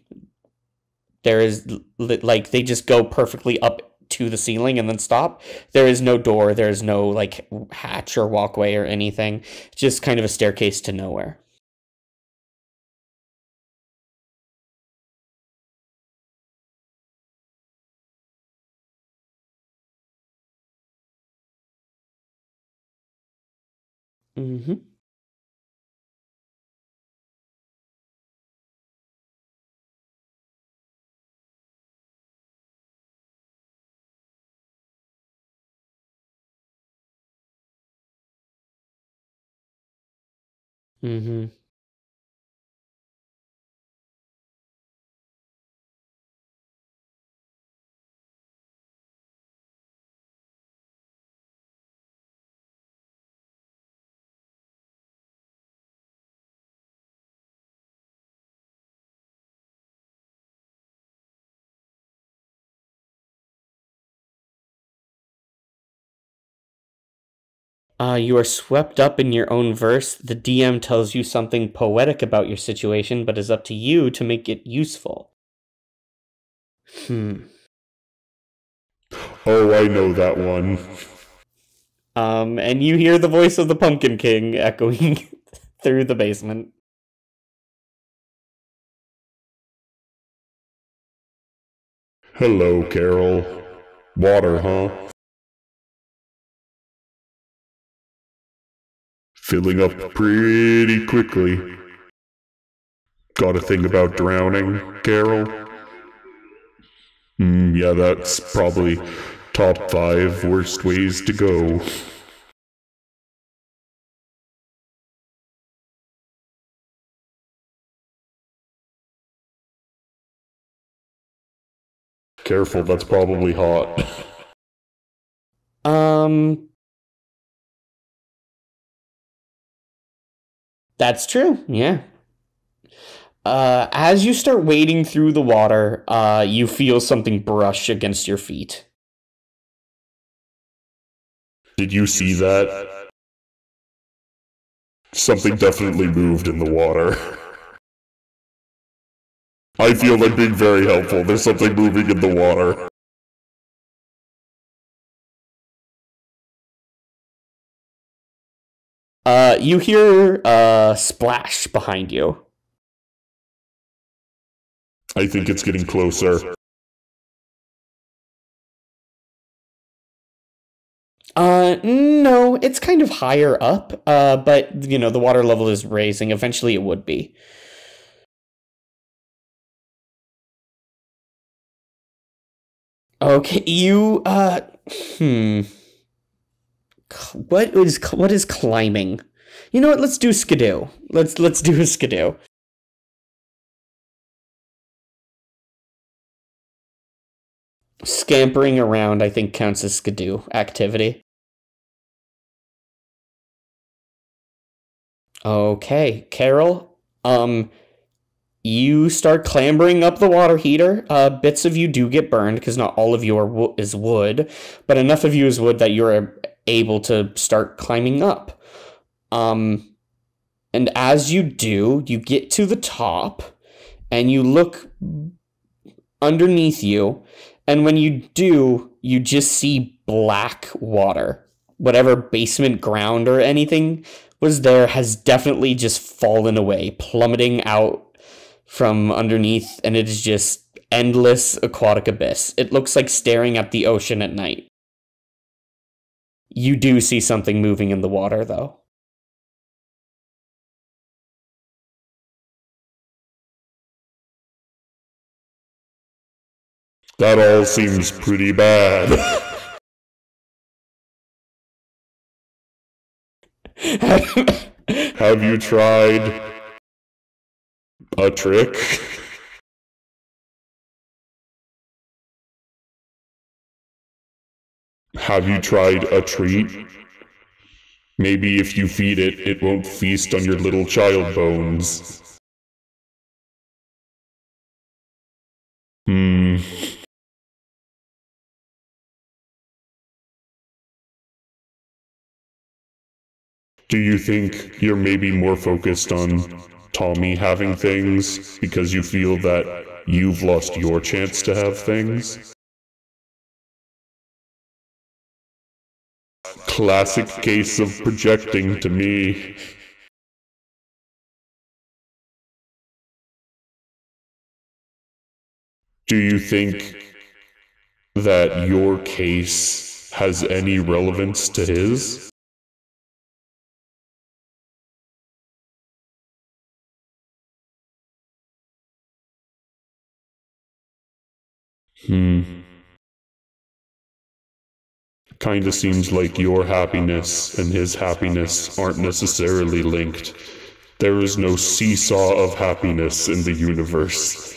There is, like, they just go perfectly up to the ceiling and then stop. There is no door, there is no, like, hatch or walkway or anything. Just kind of a staircase to nowhere. Mm-hmm. Mm-hmm. You are swept up in your own verse. The DM tells you something poetic about your situation, but it's up to you to make it useful. Oh, I know that one. And you hear the voice of the Pumpkin King echoing through the basement. Hello, Carol. Water, huh? Filling up pretty quickly. Got a thing about drowning, Carol? Yeah, that's probably top 5 worst ways to go. Careful, that's probably hot. That's true, yeah. As you start wading through the water, you feel something brush against your feet. Did you see that? Something definitely moved in the water. I feel like being very helpful. There's something moving in the water. You hear a splash behind you. I think it's getting closer. No, it's kind of higher up, but, you know, the water level is raising. Eventually it would be. Okay, you, what is climbing? You know what, let's do skidoo. Let's do a skidoo. Scampering around, I think, counts as skidoo activity. Okay, Carol, you start clambering up the water heater. Bits of you do get burned, because not all of you is wood, but enough of you is wood that you're able to start climbing up. And as you do, you get to the top, and you look underneath you, and when you do, you just see black water. Whatever basement ground or anything was there has definitely just fallen away, plummeting out from underneath, and it is just endless aquatic abyss. It looks like staring at the ocean at night. You do see something moving in the water, though. That all seems pretty bad. Have you tried a trick? Have you tried a treat? Maybe if you feed it, it won't feast on your little child bones. Do you think you're maybe more focused on Tommy having things because you feel that you've lost your chance to have things? Classic case of projecting to me. Do you think that your case has any relevance to his? Kinda seems like your happiness and his happiness aren't necessarily linked. There is no seesaw of happiness in the universe.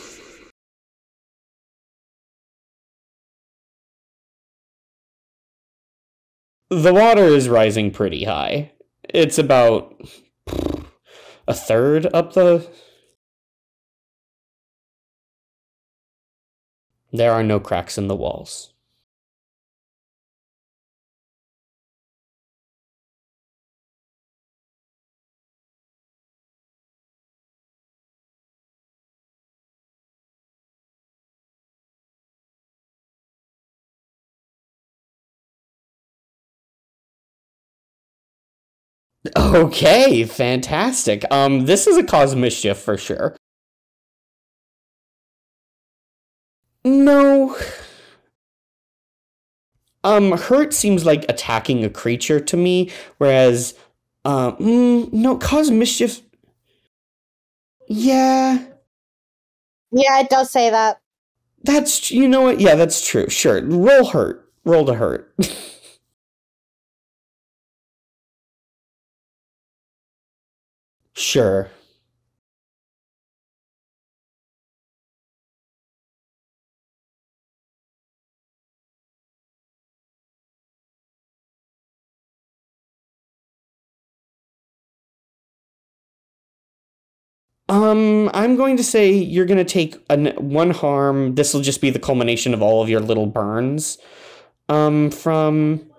The water is rising pretty high. It's about a third up the... There are no cracks in the walls. Okay, fantastic. This is a cause mischief for sure. No. Hurt seems like attacking a creature to me, whereas, no, cause mischief. Yeah. Yeah, it does say that. That's, you know what? Yeah, that's true. Sure. Roll hurt. Roll to hurt. Sure. I'm going to say you're going to take one harm. This will just be the culmination of all of your little burns. From...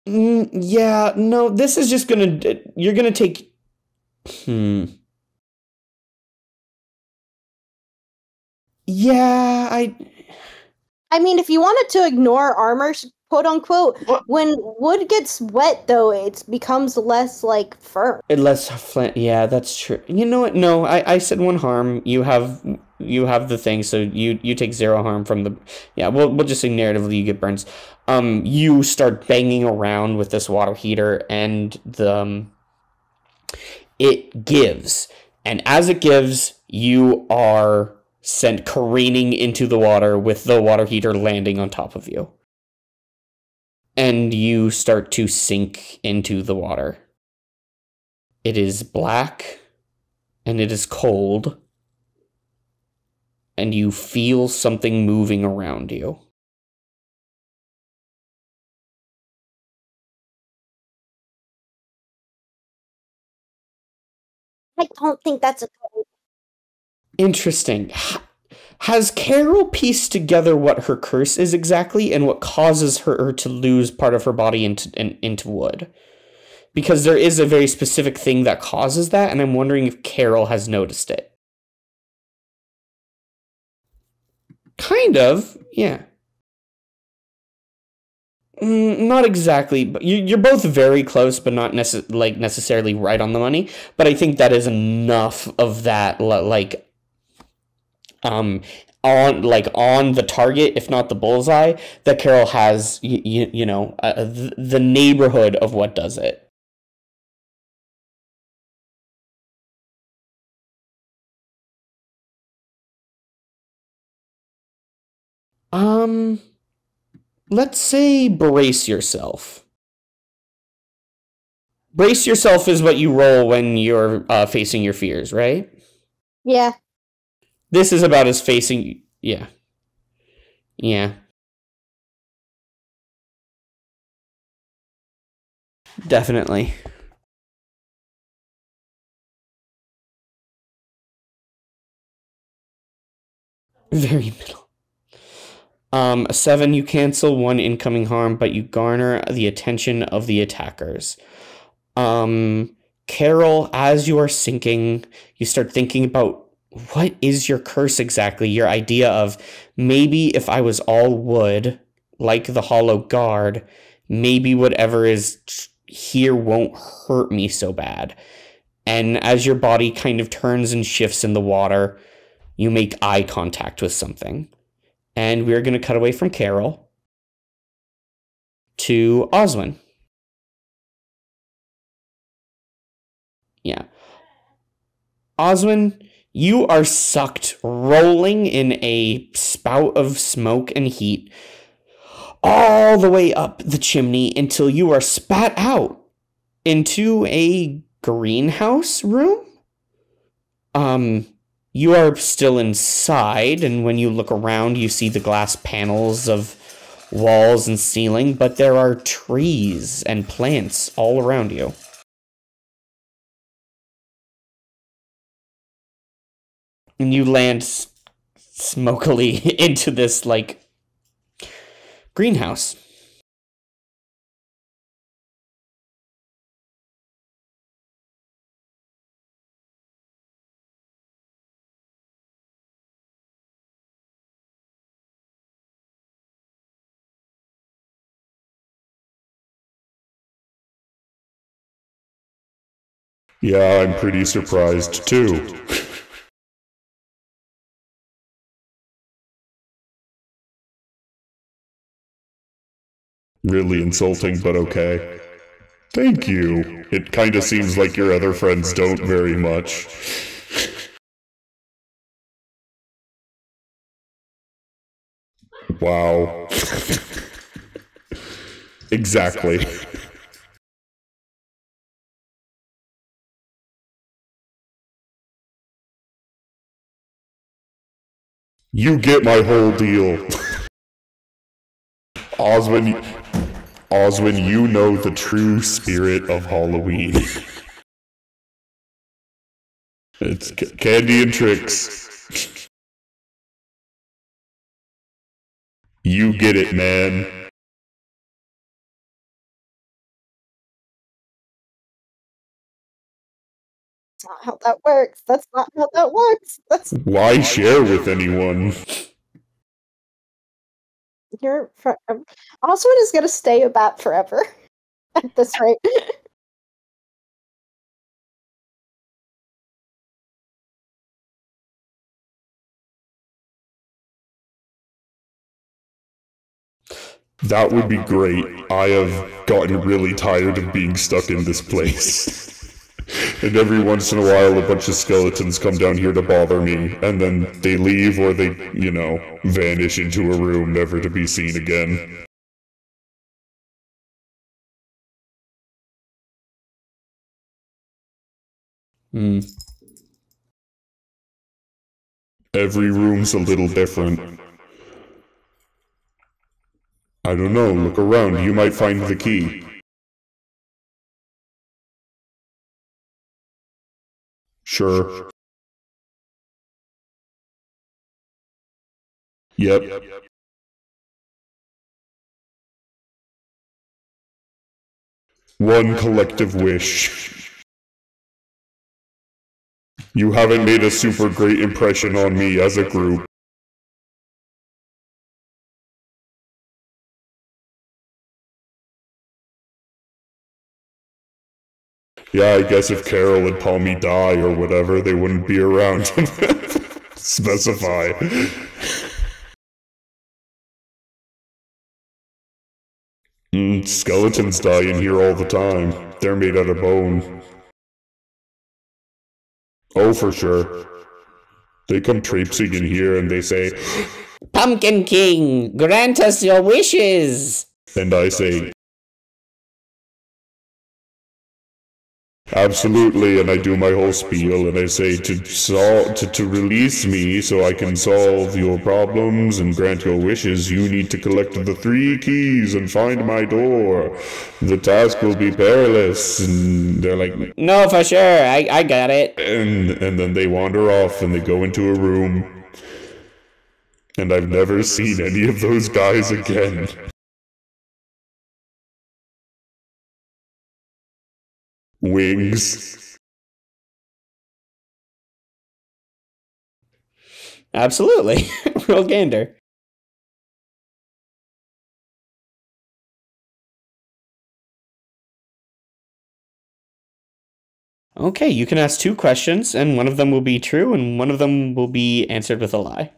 yeah, no, this is just gonna... You're gonna take... Yeah, I mean, if you wanted to ignore armor, quote unquote, when wood gets wet, though, it becomes less, like, firm. Yeah, that's true. You know what? No, I said one harm. You have the thing, so you take 0 harm from the... Yeah, we'll just say narratively you get burns. You start banging around with this water heater, and it gives. And as it gives, you are sent careening into the water with the water heater landing on top of you. And you start to sink into the water. It is black, and it is cold, and you feel something moving around you. I don't think that's a good... Interesting. Has Carol pieced together what her curse is exactly and what causes her to lose part of her body into wood? Because there is a very specific thing that causes that, and I'm wondering if Carol has noticed it. Kind of, yeah. Not exactly, but you're both very close, but not necessarily right on the money. But I think that is enough of that, on the target, if not the bullseye, that Carol has, the neighborhood of what does it. Let's say brace yourself. Brace yourself is what you roll when you're facing your fears, right? Yeah. This is about as facing... Yeah. Yeah. Definitely. Very middle. 7, you cancel 1 incoming harm, but you garner the attention of the attackers. Carol, as you are sinking, you start thinking about what is your curse exactly? Your idea of maybe if I was all wood, like the Hollow Guard, maybe whatever is here won't hurt me so bad. And as your body kind of turns and shifts in the water, you make eye contact with something. And we're going to cut away from Carol to Oswin. Yeah. Oswin, you are sucked, rolling in a spout of smoke and heat, all the way up the chimney until you are spat out into a greenhouse room. You are still inside, and when you look around, you see the glass panels of walls and ceiling, but there are trees and plants all around you. And you land smokily into this, like, greenhouse. Yeah, I'm pretty surprised too. Really insulting, but okay. Thank you. It kinda seems like your other friends don't very much. Wow. Exactly. You get my whole deal. Oswin, you know the true spirit of Halloween. It's candy and tricks. You get it, man. That's not how that works. That's not how that works. That's Why share with anyone? Oswald is gonna stay a bat forever at this rate. That would be great. I have gotten really tired of being stuck in this place. And every once in a while a bunch of skeletons come down here to bother me, and then they leave or they, vanish into a room never to be seen again. Every room's a little different. I don't know, look around, you might find the key. Sure. Yep. One collective wish. You haven't made a super great impression on me as a group. Yeah, I guess if Carol and Palmy die or whatever, they wouldn't be around to specify. Skeletons die in here all the time. They're made out of bone. Oh, for sure. They come traipsing in here and they say, Pumpkin King, grant us your wishes! And I say, absolutely, and I do my whole spiel, and I say to release me so I can solve your problems and grant your wishes, you need to collect the 3 keys and find my door. The task will be perilous. And they're like, no, for sure, I got it. And then they wander off and they go into a room. And I've never seen any of those guys again. Wings. Absolutely. Real gander. Okay, you can ask 2 questions, and one of them will be true, and one of them will be answered with a lie.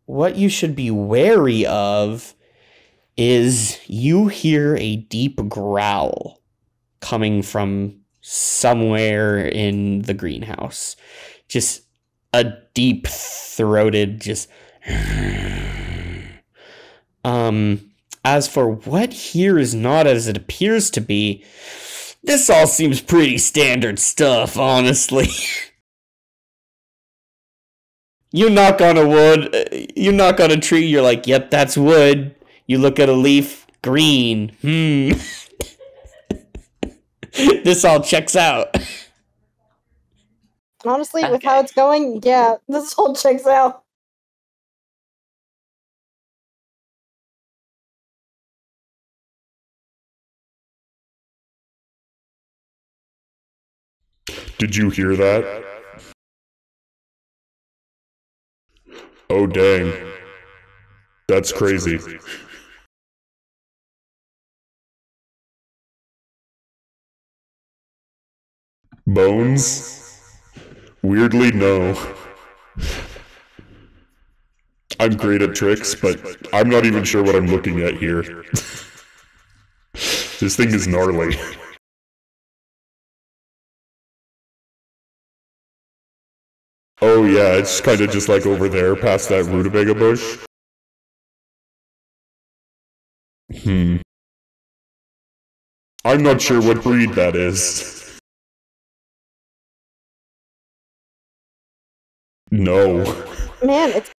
What you should be wary of is you hear a deep growl coming from somewhere in the greenhouse. Just a deep-throated, just... As for what here is not as it appears to be, this all seems pretty standard stuff, honestly. You knock on a wood, you knock on a tree, you're like, yep, that's wood. You look at a leaf, green. This all checks out. Honestly, with how it's going, yeah, this all checks out. Did you hear that? Oh dang. That's crazy. Bones? Weirdly, no. I'm great at tricks, but I'm not even sure what I'm looking at here. This thing is gnarly. Oh yeah, it's kind of just like over there, past that rutabaga bush. I'm not sure what breed that is. No. Man, it's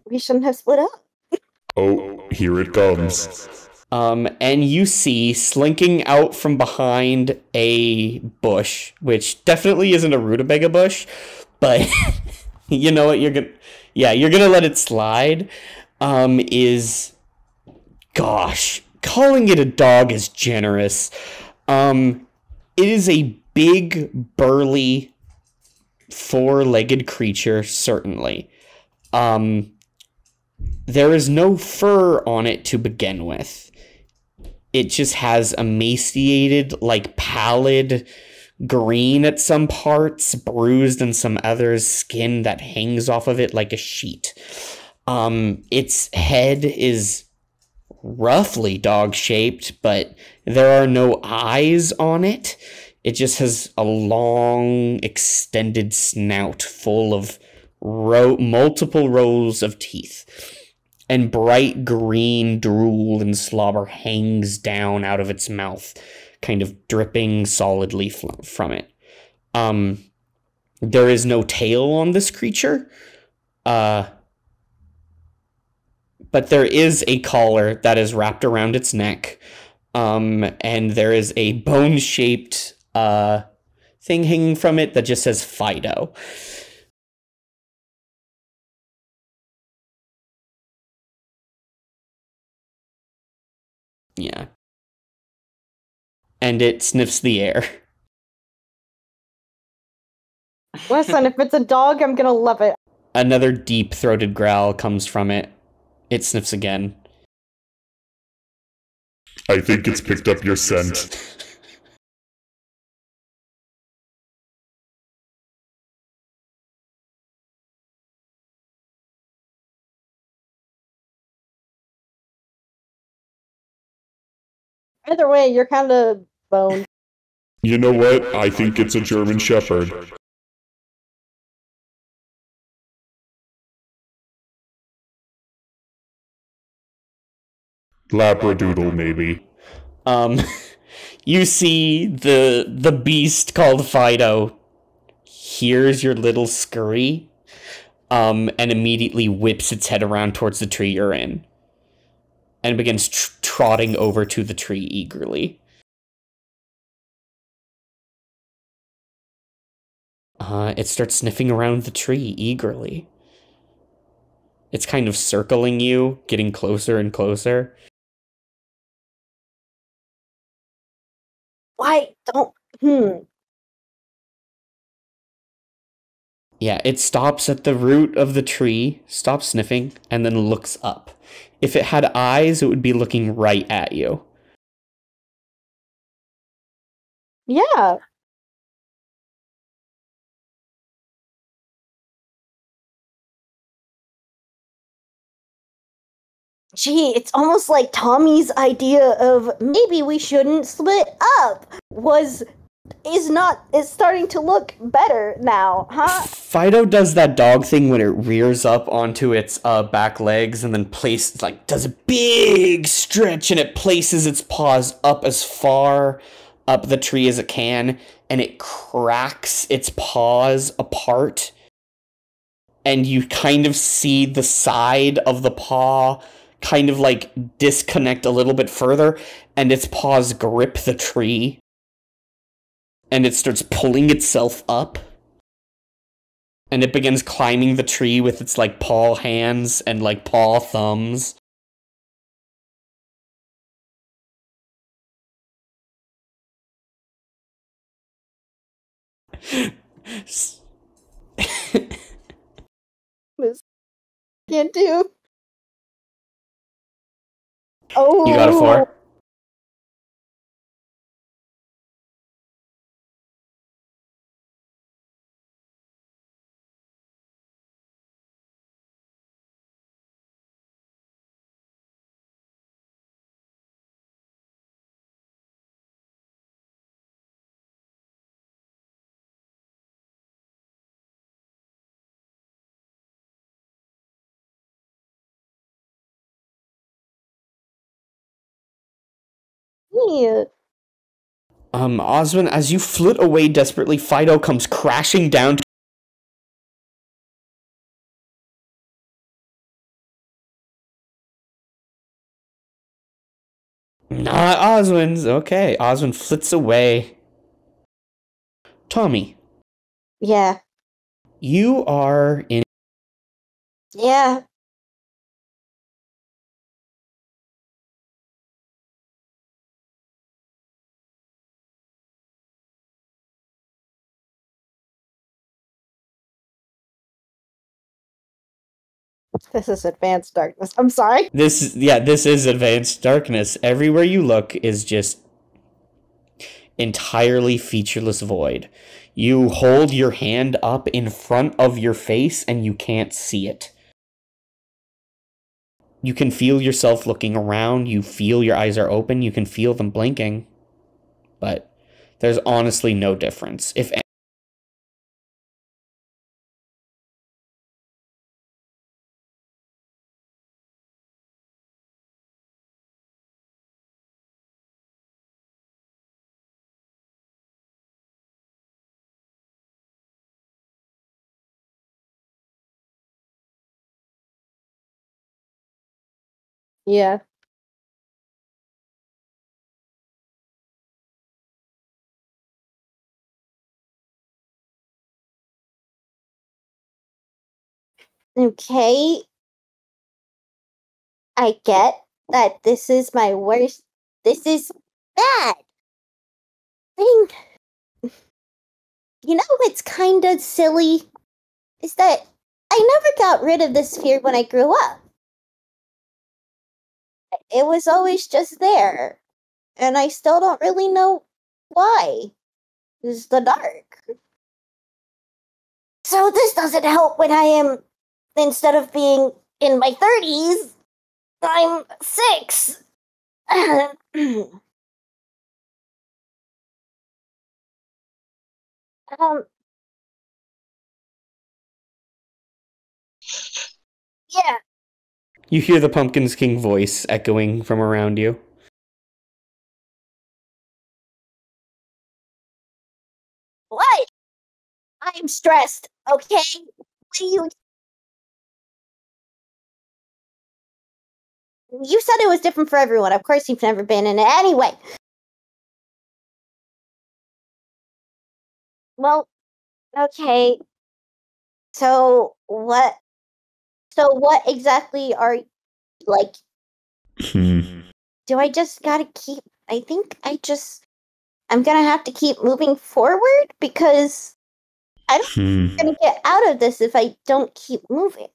we shouldn't have split up. Oh, here it comes. And you see, slinking out from behind a bush, which definitely isn't a rutabaga bush, but you know what, you're gonna let it slide, gosh, calling it a dog is generous. It is a big, burly, 4-legged creature, certainly. There is no fur on it to begin with. It just has emaciated, like pallid green at some parts, bruised in some others, skin that hangs off of it like a sheet. Its head is roughly dog-shaped, but there are no eyes on it. It just has a long, extended snout full of multiple rows of teeth. And bright green drool and slobber hangs down out of its mouth, kind of dripping solidly from it. There is no tail on this creature, but there is a collar that is wrapped around its neck, and there is a bone-shaped thing hanging from it that just says Fido. Yeah. And it sniffs the air. Listen, if it's a dog, I'm gonna love it. Another deep-throated growl comes from it. It sniffs again. I think it's picked up your scent. Either way, you're kind of boned. You know what? I think it's a German Shepherd. Labradoodle, maybe. You see the beast called Fido hears your little scurry, and immediately whips its head around towards the tree you're in. and begins trotting over to the tree eagerly. It starts sniffing around the tree eagerly. It's kind of circling you, getting closer and closer. Why don't... Yeah, it stops at the root of the tree, stops sniffing, and then looks up. If it had eyes, it would be looking right at you. Yeah. Gee, it's almost like Tommy's idea of maybe we shouldn't split up is starting to look better now, huh? Fido does that dog thing when it rears up onto its back legs and then does a big stretch, and it places its paws up as far up the tree as it can, and it cracks its paws apart, and you kind of see the side of the paw kind of like disconnect a little bit further, and its paws grip the tree, and it starts pulling itself up, and it begins climbing the tree with its like paw hands and like paw thumbs. Can't do. Oh, You got a 4? yeah. Osmond, as you flit away desperately, Fido comes crashing down. Not Osmond's. Okay, Osmond flits away. Tommy, Yeah. you are in. Yeah. This is advanced darkness. I'm sorry. This is advanced darkness. Everywhere you look is just entirely featureless void. You hold your hand up in front of your face and you can't see it. You can feel yourself looking around, you feel your eyes are open, you can feel them blinking. But there's honestly no difference. If Yeah. Okay. I get that this is my worst. This is bad. Thing. You know what's kind of silly? Is that I never got rid of this fear when I grew up. It was always just there. And I still don't really know why. It's the dark. So this doesn't help when I am, instead of being in my 30s, I'm 6. Yeah. you hear the Pumpkin's King voice echoing from around you. What? I'm stressed, okay? What do you You said it was different for everyone. Of course you've never been in it. Anyway. Well, okay. So what exactly are you, like, do I just gotta keep, I think I'm gonna have to keep moving forward because I don't think I'm gonna get out of this if I don't keep moving.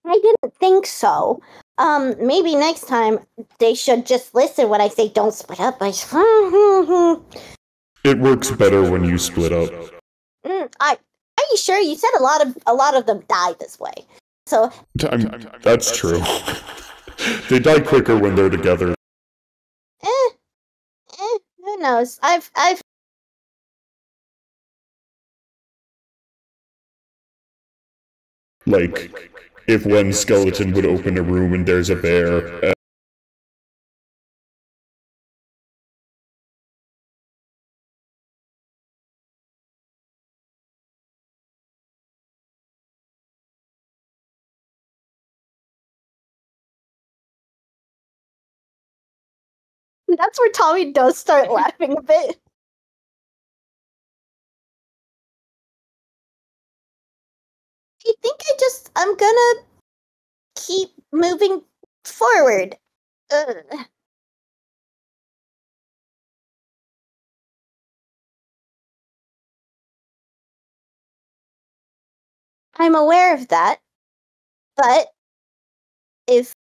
I didn't think so. Maybe next time they should just listen when I say don't split up. It works better when you split up. Are you sure? You said a lot of them die this way. So That's true. They die quicker when they're together. Who knows? I've Like, if one skeleton would open a room and there's a bear. That's where Tommy does start laughing a bit. I think I'm gonna keep moving forward. Ugh. I'm aware of that, but if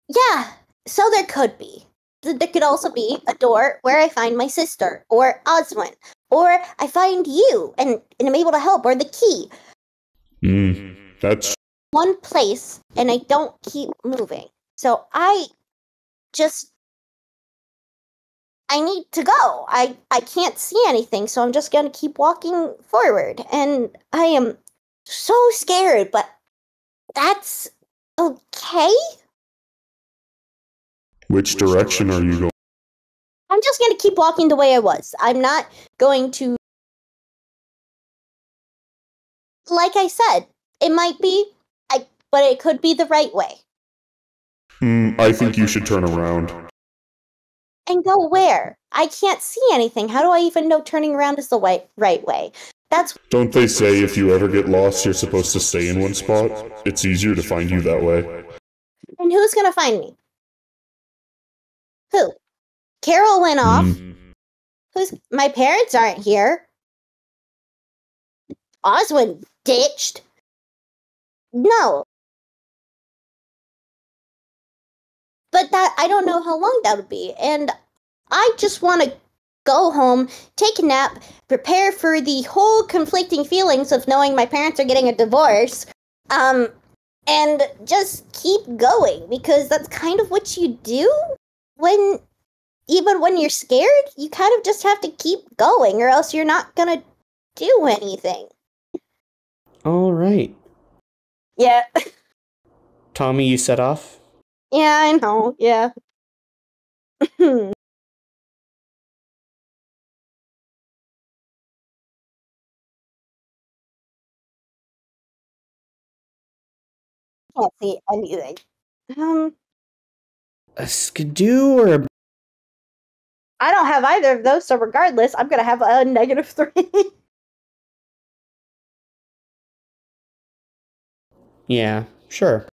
yeah, so there could be. There could also be a door where I find my sister, or Oswin, or I find you, and I'm able to help, or the key. That's One place, and I don't keep moving. So I need to go. I can't see anything, so I'm just gonna keep walking forward. And I am so scared, but that's okay? Which direction are you going? I'm just gonna keep walking the way I was. I'm not going to... Like I said, it might be, but it could be the right way. I think you should turn around. And go where? I can't see anything. How do I even know turning around is the right way? Don't they say if you ever get lost, you're supposed to stay in one spot? It's easier to find you that way. And who's gonna find me? Who? Carol went off. My parents aren't here. Oswin ditched. No. But that, I don't know how long that would be. And I just want to go home, take a nap, prepare for the whole conflicting feelings of knowing my parents are getting a divorce, and just keep going, because that's kind of what you do even when you're scared. You kind of just have to keep going, or else you're not gonna do anything. All right. Yeah. Tommy, you set off? Yeah, I know. Yeah. Can't see anything. A skidoo or a... I don't have either of those, so regardless, I'm gonna have a -3. Yeah, sure.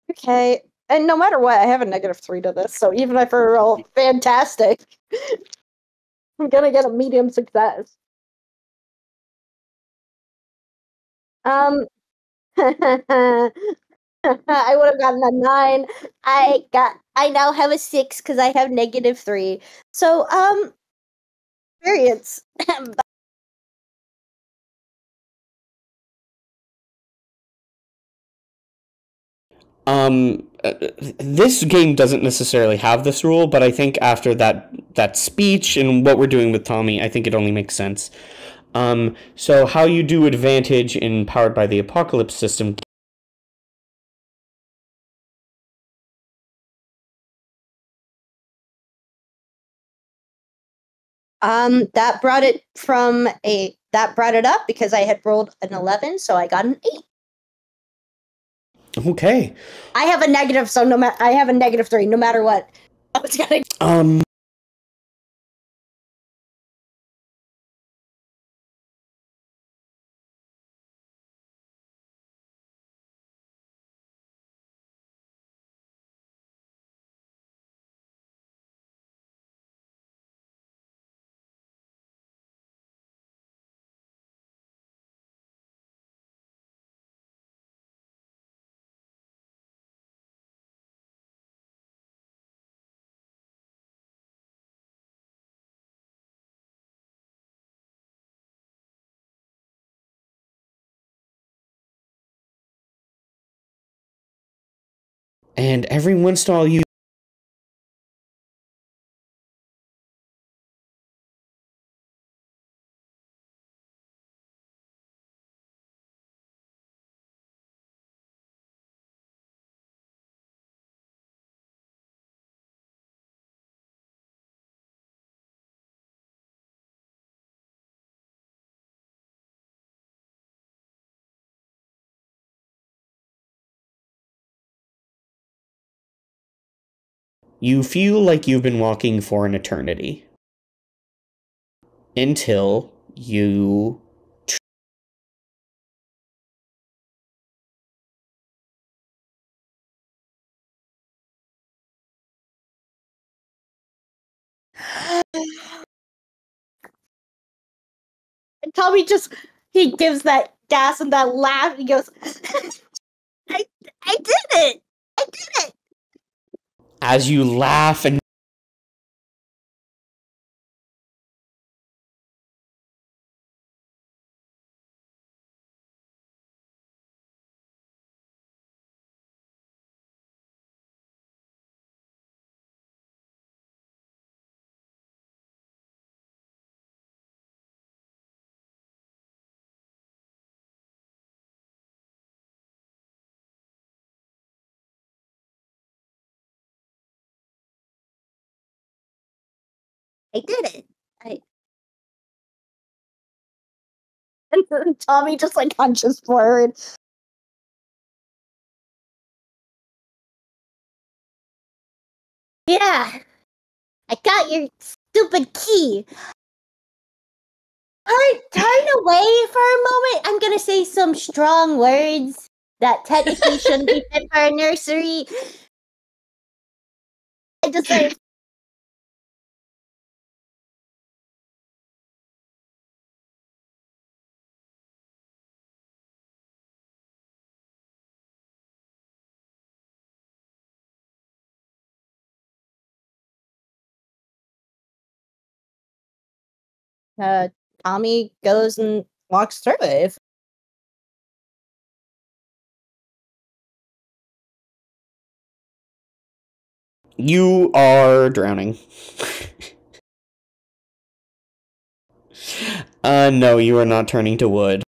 Okay. And no matter what, I have a -3 to this, so even if I roll fantastic, I'm gonna get a medium success. I would have gotten a 9. I now have a 6 because I have -3. So, experience. This game doesn't necessarily have this rule, but I think after that speech and what we're doing with Tommy, I think it only makes sense. So how you do advantage in Powered by the Apocalypse system. That brought it up because I had rolled an 11, so I got an 8. Okay. I have a negative, so I have a -3, no matter what. I was gonna. And every once in a while you feel like you've been walking for an eternity. Until you And Tommy he gives that gas and that laugh. He goes, I did it! I did it! as you laugh and I did it. And then Tommy just like hunches forward. Yeah, I got your stupid key. Turn away for a moment. I'm gonna say some strong words that technically shouldn't be fit for a nursery. I just say, Tommy goes and walks through it. you are drowning. No, you are not turning to wood.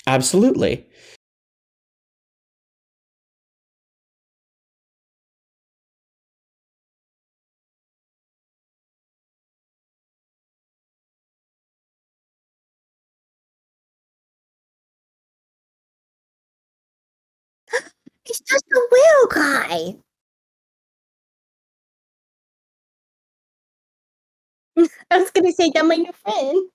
Absolutely. He's just a whale guy. I was gonna say that my new friend.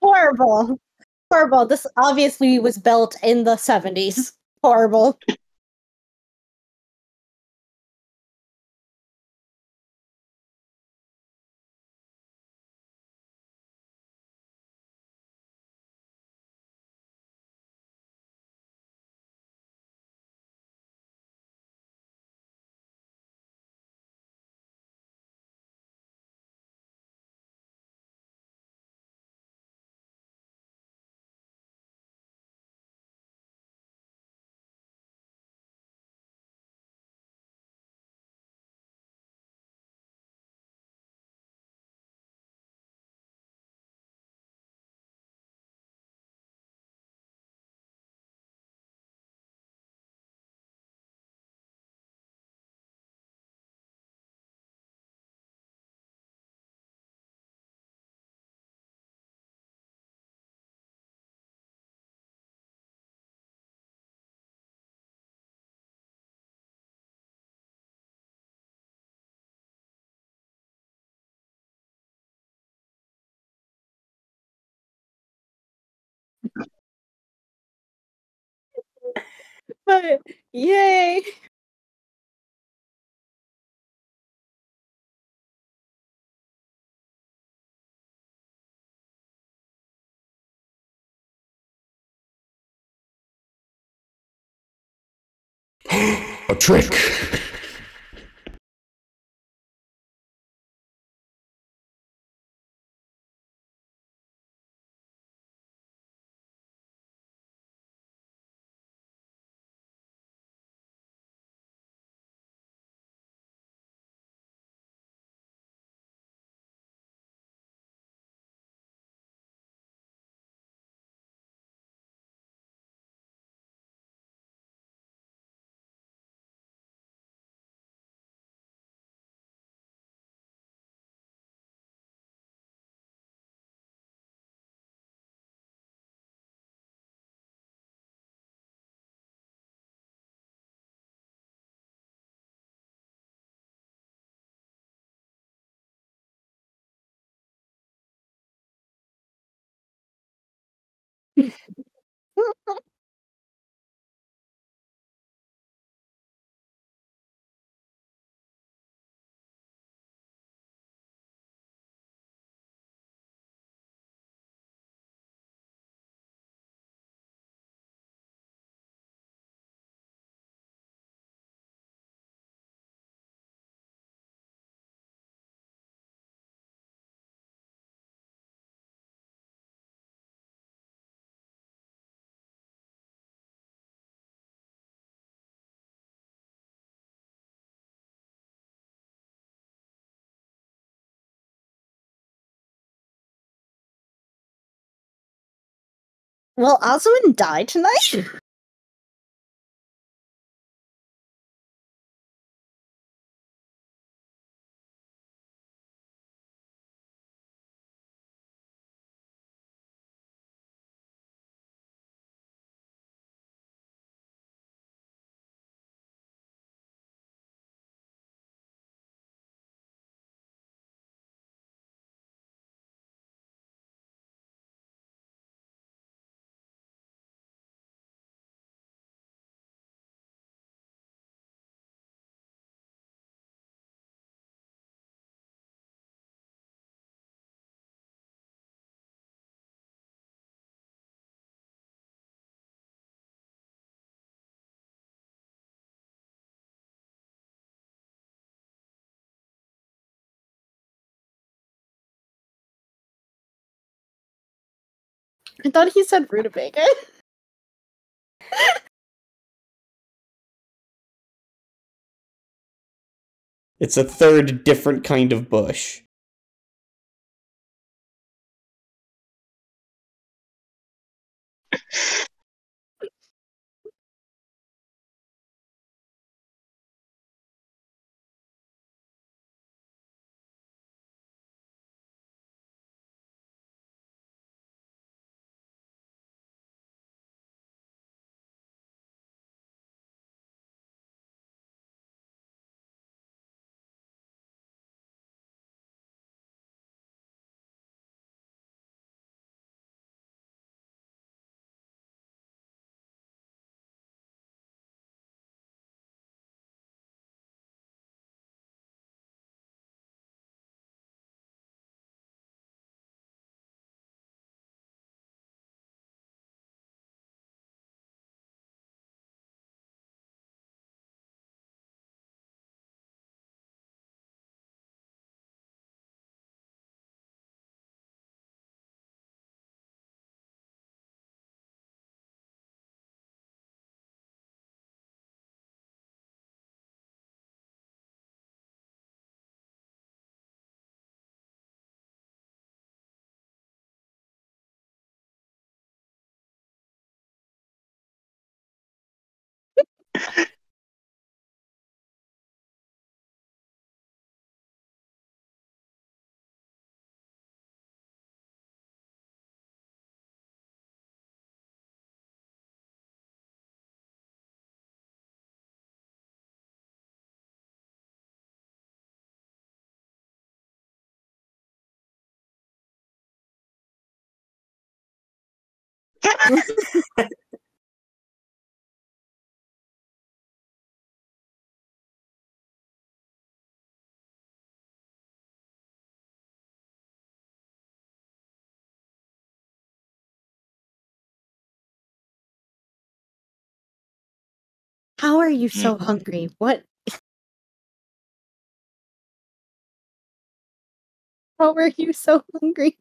Horrible. Horrible. This obviously was built in the 70s. Horrible. But yay. A trick! Will Oswin die tonight? I thought he said rutabaga. It's a third different kind of bush. How are you so hungry? What? How are you so hungry?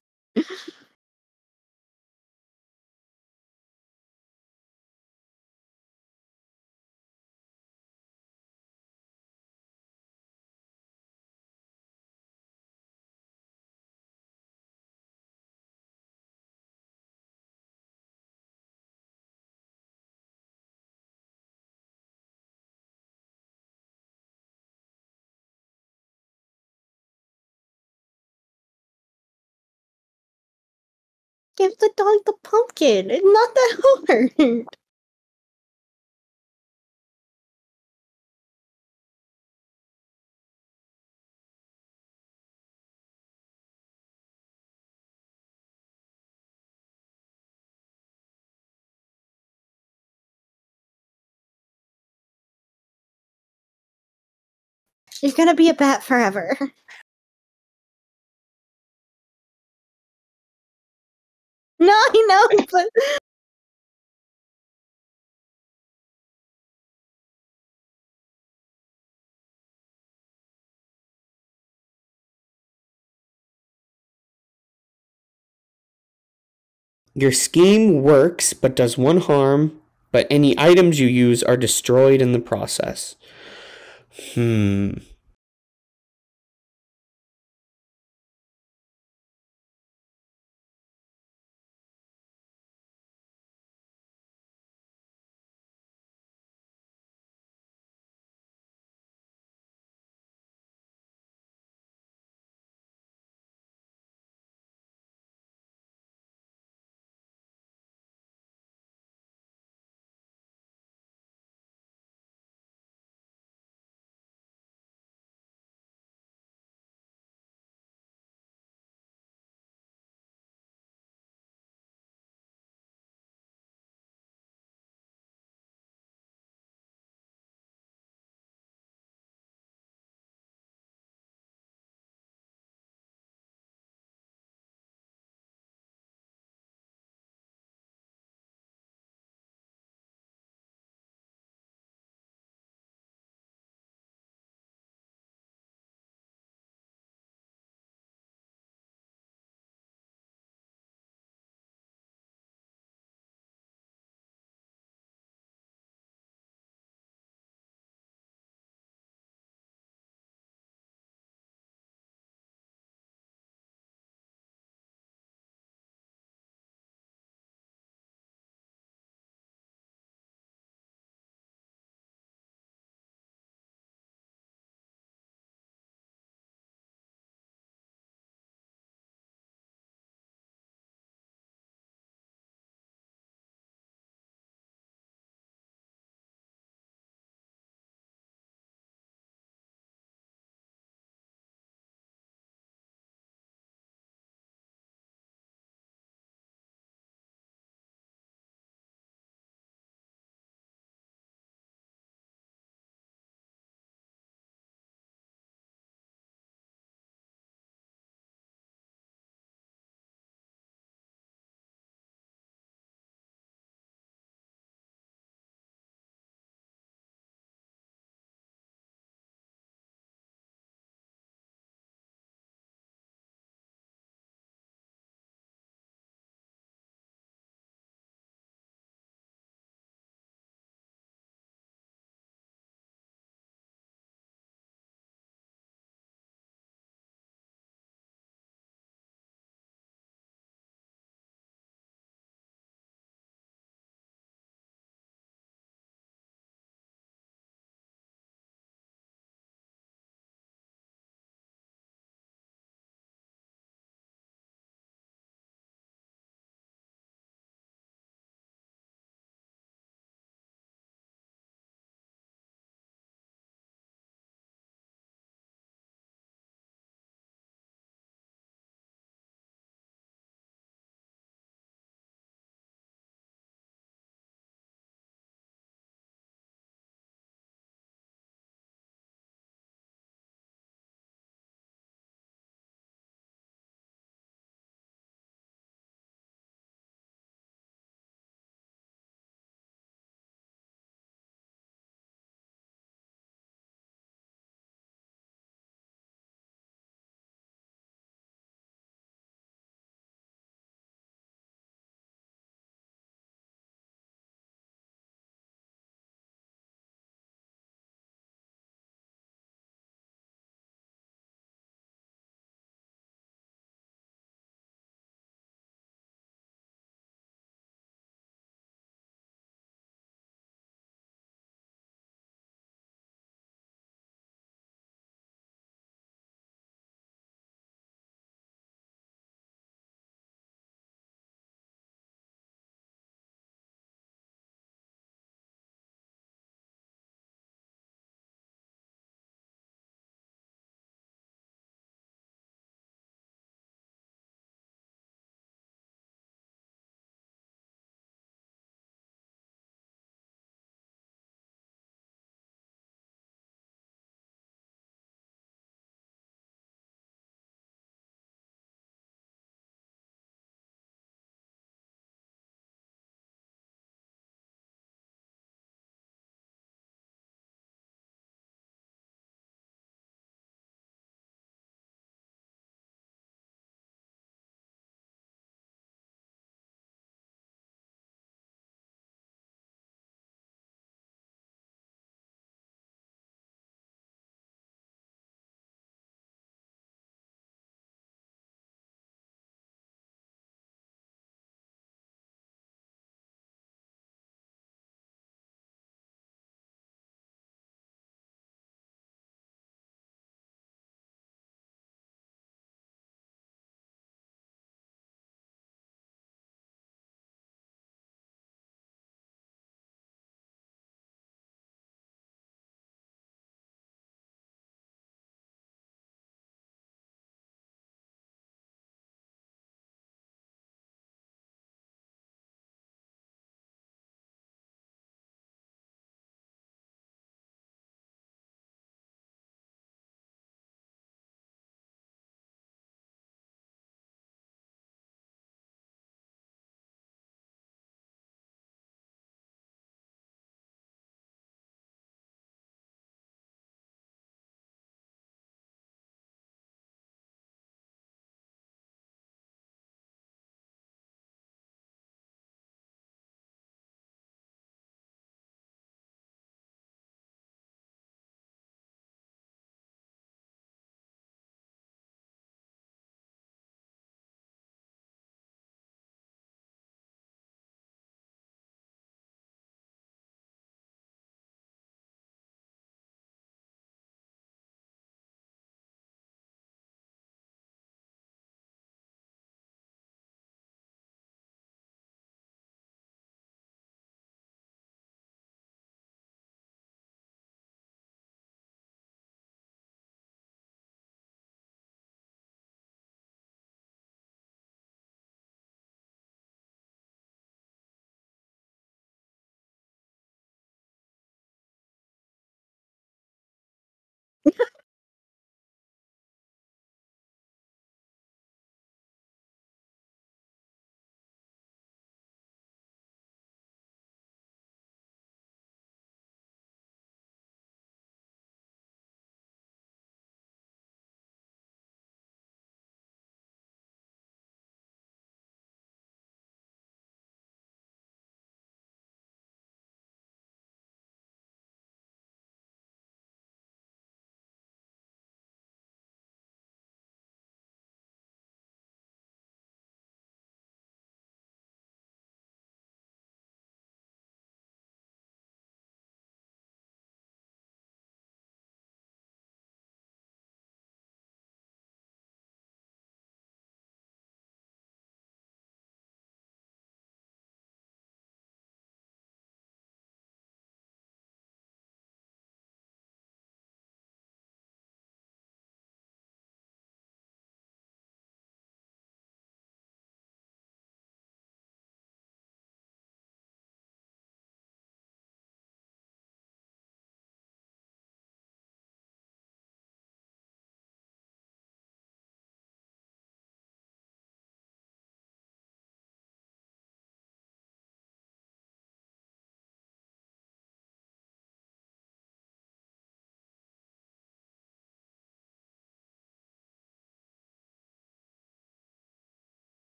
Give the dog the pumpkin. It's not that hard. You're gonna be a bat forever. No, I know, but Your scheme works, but does one harm, but any items you use are destroyed in the process.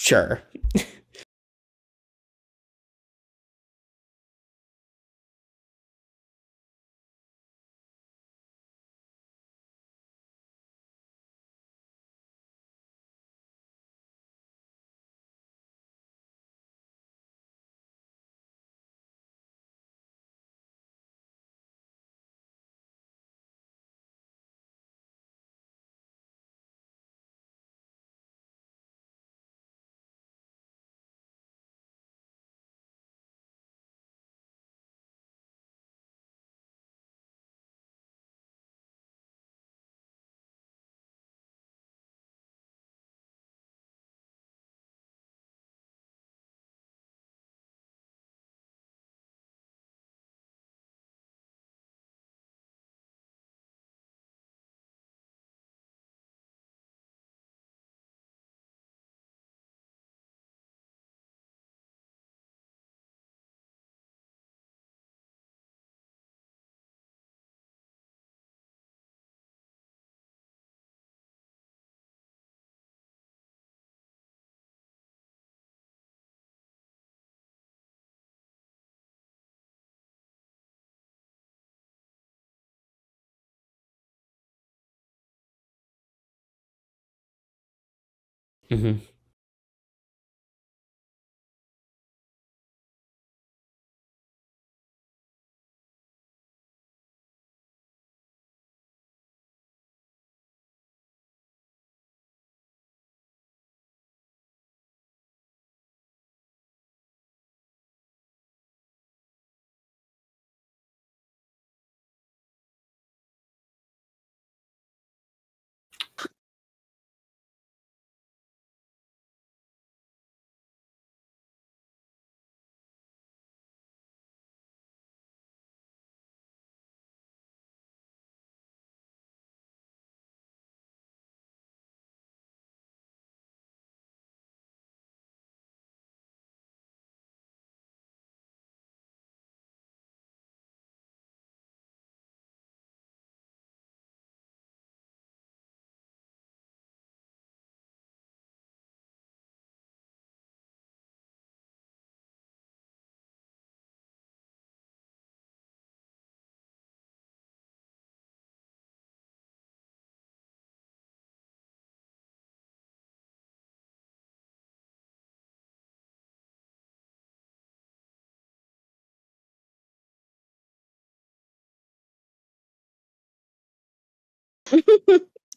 Sure. Mm-hmm.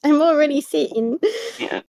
I'm already sitting. Yeah.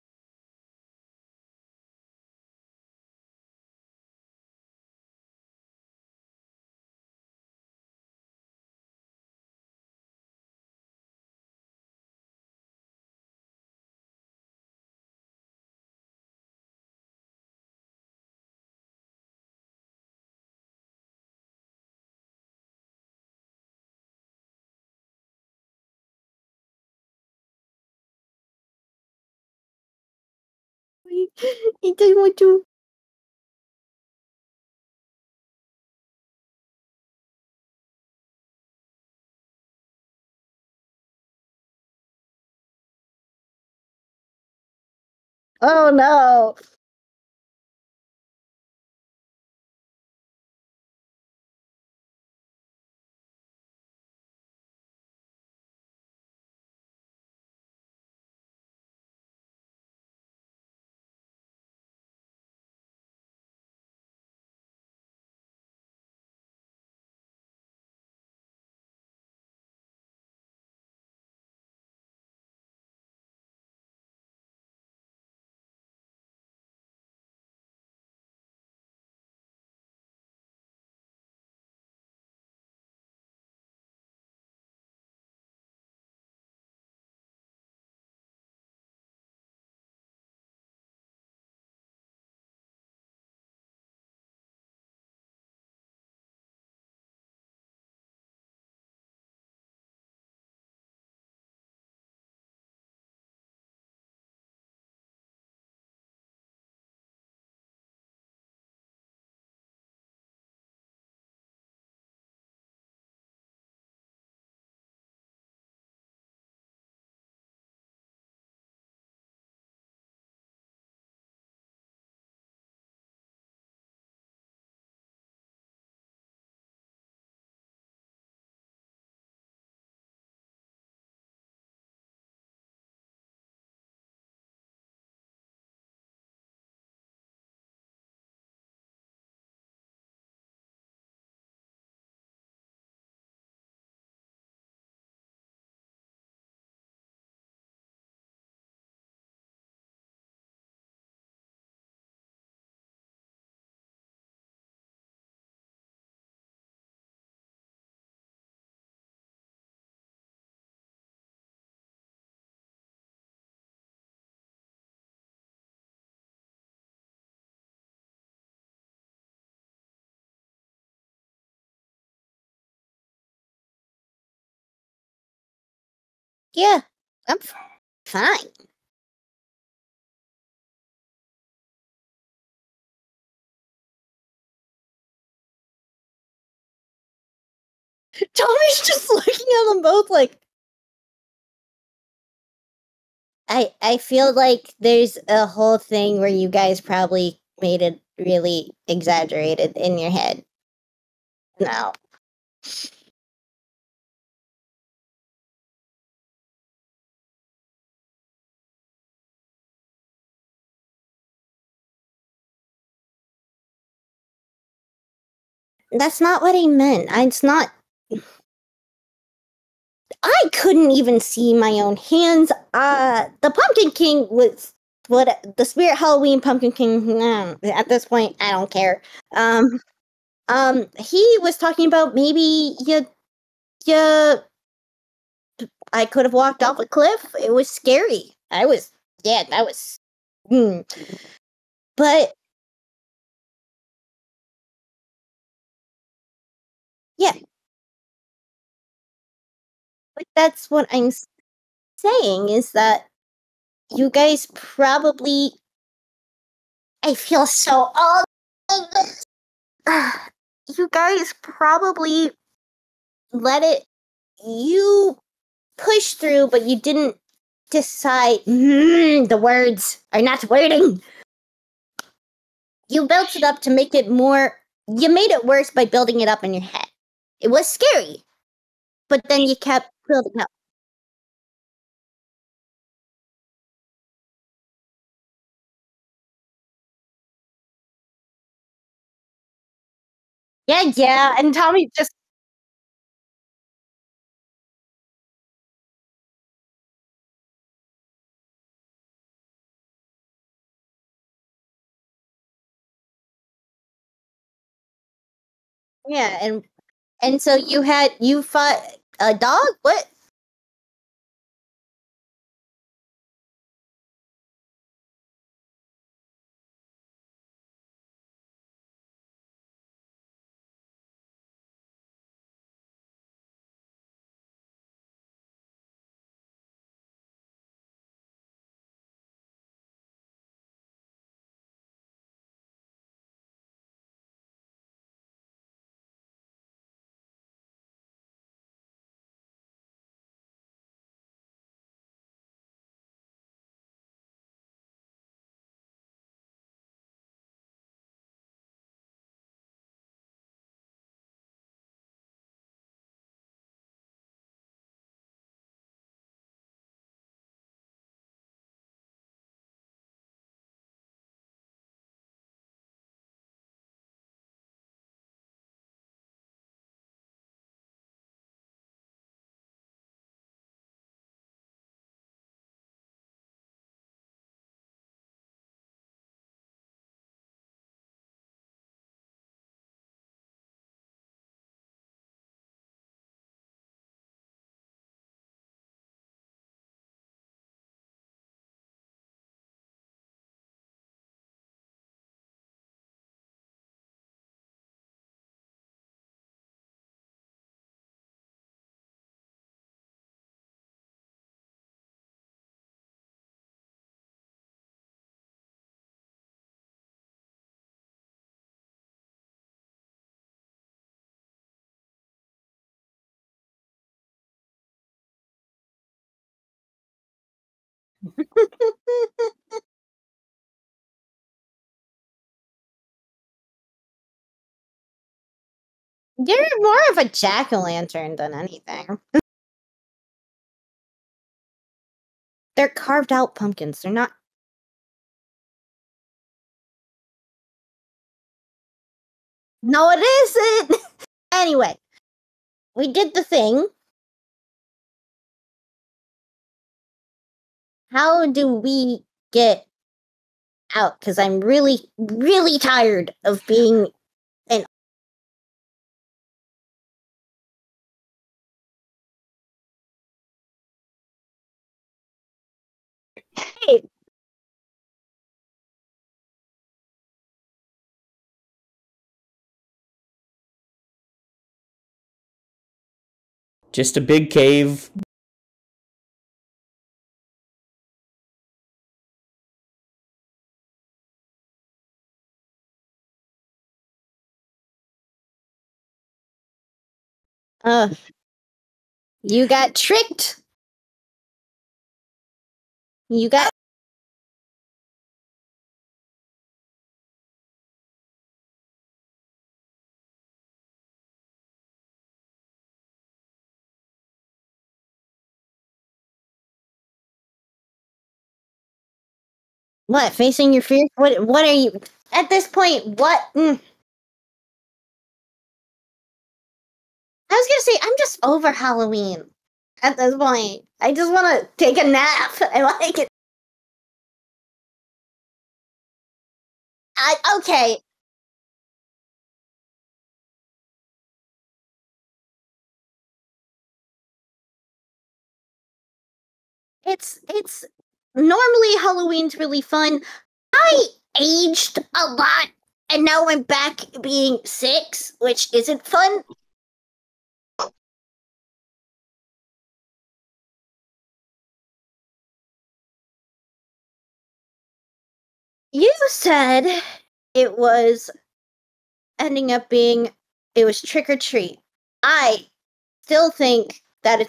He doesn't want to. Oh no. Yeah, I'm fine. Tommy's just looking at them both like. I feel like there's a whole thing where you guys probably made it really exaggerated in your head. No. That's not what I meant. It's not. I couldn't even see my own hands. The Pumpkin King was what the Spirit Halloween Pumpkin King. At this point, I don't care. He was talking about maybe you. I could have walked off a cliff. It was scary. That was. But yeah, but that's what I'm saying is that you guys probably. I feel so old. You guys probably let it. You push through, but you didn't decide. The words are not wording. You built it up to make it more. You made it worse by building it up in your head. It was scary, but then you kept building up. Yeah, and Tommy just. Yeah, and so you fought a dog? What? You're more of a jack-o'-lantern than anything. They're carved out pumpkins. They're not. No, it isn't. Anyway, we did the thing. How do we get out? Because I'm really, really tired of being an. Hey, Just a big cave You got tricked. You got. What, facing your fears? What are you at this point? What? I was gonna say I'm just over Halloween at this point. I just want to take a nap. I like it. Okay. It's normally Halloween's really fun. I aged a lot and now I'm back being 6, which isn't fun. You said it was ending up being it was trick or treat. I still think that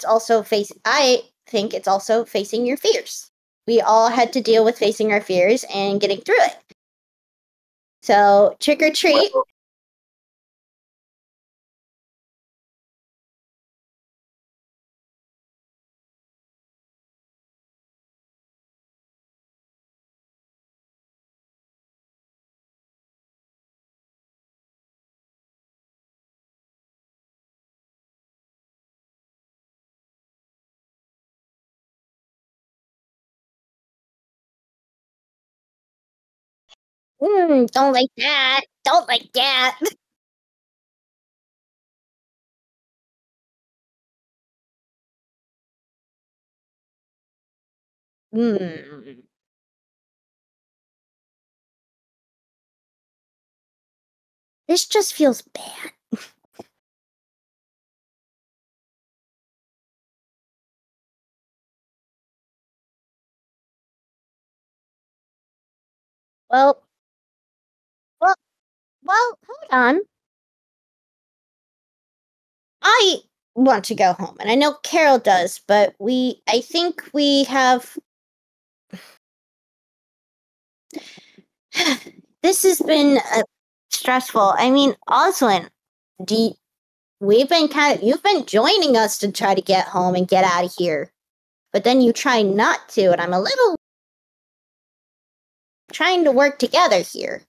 I think it's also facing your fears. We all had to deal with facing our fears and getting through it. So, trick or treat. Don't like that. Don't like that. Hmm. This just feels bad. Well, well, hold on. I want to go home, and I know Carol does, but I think we have. This has been stressful. I mean, Oswin, you've been joining us to try to get home and get out of here, but then you try not to, and I'm a little trying to work together here.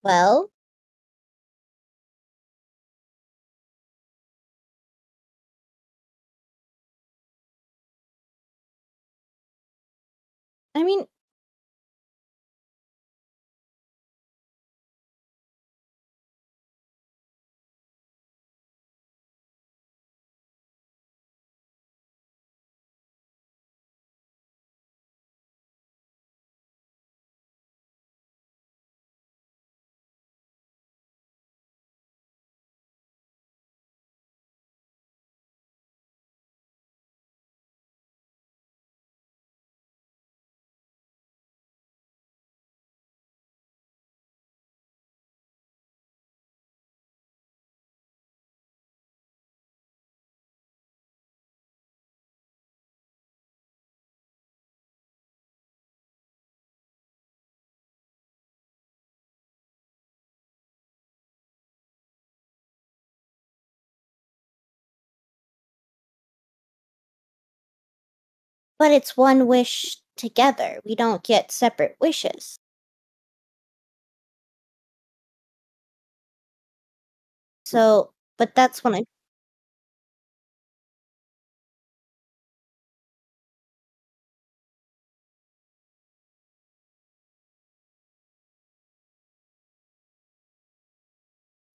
Well, I mean, but it's one wish together. We don't get separate wishes. So, but that's when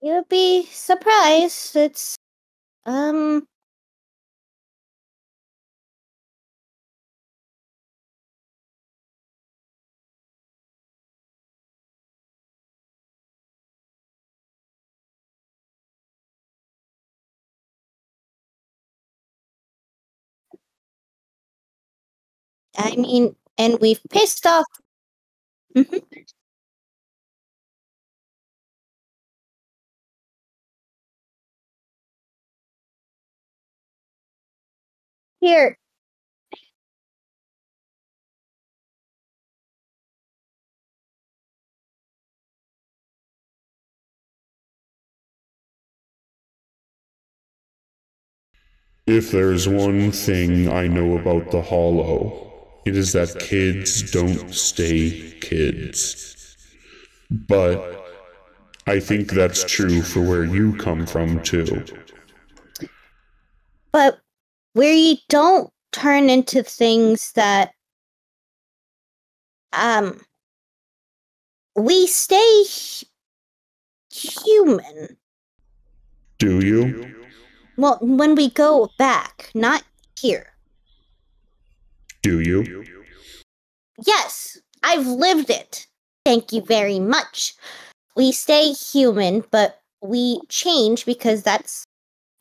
you'd be surprised. Um, I mean, and we've pissed off. Mhm. Here, If there's one thing I know about the Hollow, it is that kids don't stay kids. But I think that's true for where you come from, too. but we don't turn into things that, we stay human. Do you? Well, when we go back, not here. Do you? Yes, I've lived it. Thank you very much. We stay human, but we change because that's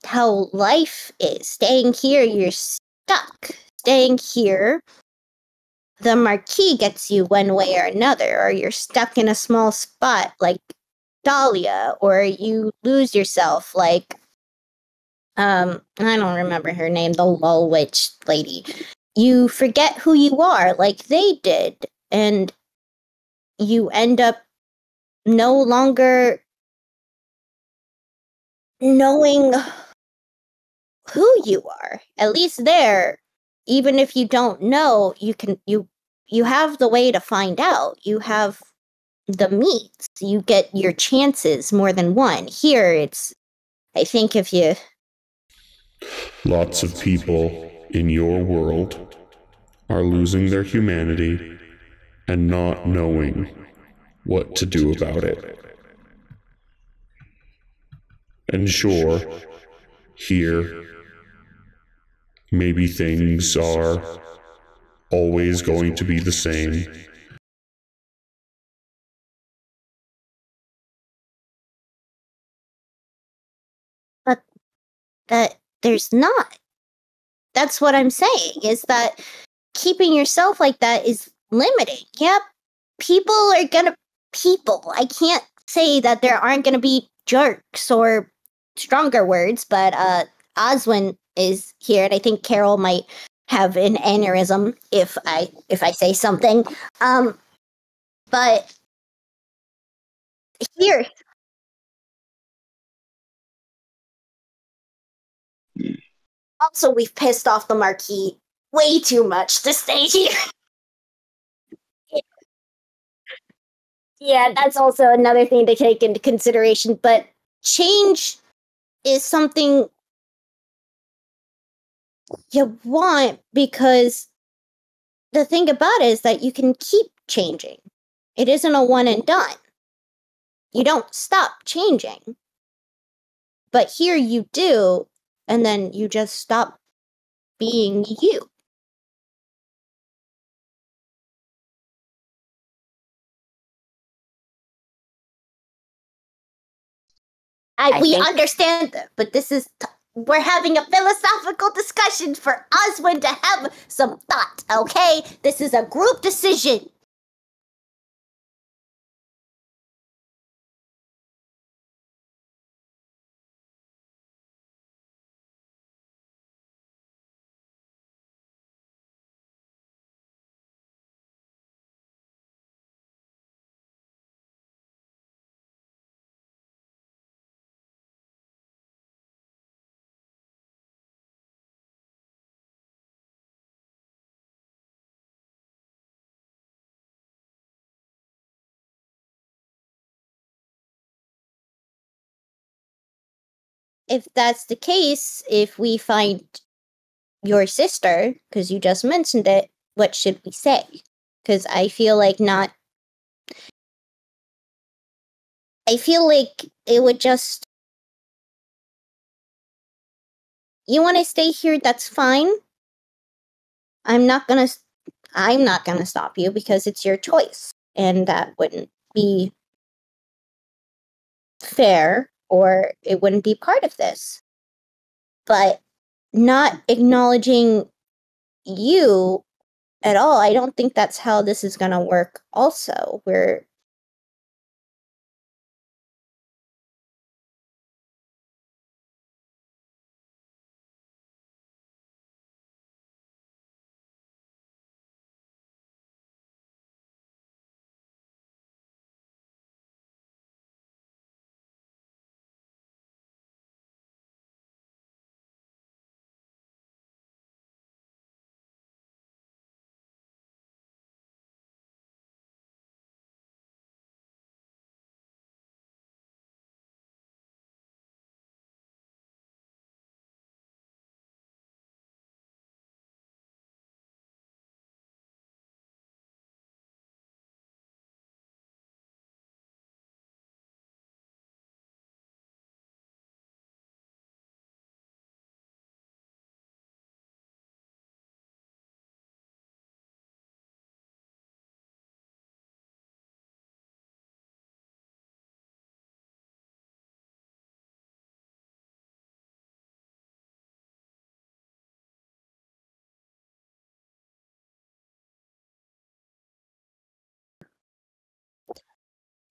how life is. Staying here, you're stuck. Staying here, the marquee gets you one way or another, or you're stuck in a small spot like Dahlia, or you lose yourself like I don't remember her name, the lull witch lady. You forget who you are like they did, and you end up no longer knowing who you are. At least there, even if you don't know, you have the way to find out. You have the means. You get your chances more than one. Here it's I think if you Lots of people in your world are losing their humanity and not knowing what to do about it. And sure, here, maybe things are always going to be the same. but that there's not. That's what I'm saying, is that keeping yourself like that is limiting. Yep, people are gonna people. I can't say that there aren't gonna be jerks or stronger words, but Oswin is here, and I think Carol might have an aneurysm if I say something. But here, also we've pissed off the Marquis way too much to stay here. Yeah, that's also another thing to take into consideration. But change is something you want because the thing about it is that you can keep changing. It isn't a one and done. You don't stop changing. But here you do, and then you just stop being you. We think- understand that, but this is we're having a philosophical discussion for Oswin to have some thought, okay? This is a group decision. If that's the case, if we find your sister, because you just mentioned it, what should we say? Because I feel like not. I feel like it would just you want to stay here, that's fine. I'm not gonna stop you because it's your choice, and that wouldn't be fair, or it wouldn't be part of this. But not acknowledging you at all, I don't think that's how this is gonna work. Also,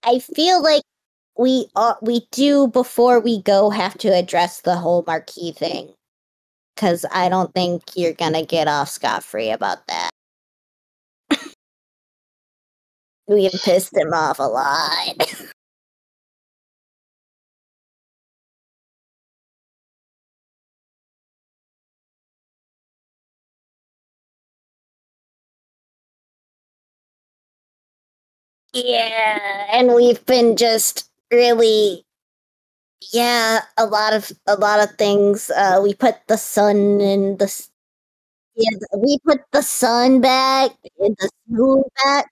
I feel like we do, before we go, have to address the whole marquee thing, because I don't think you're gonna get off scot-free about that. We have pissed him off a lot. Yeah, and we've been just really, yeah, a lot of things. We put the sun in yeah, we put the sun back and the moon back.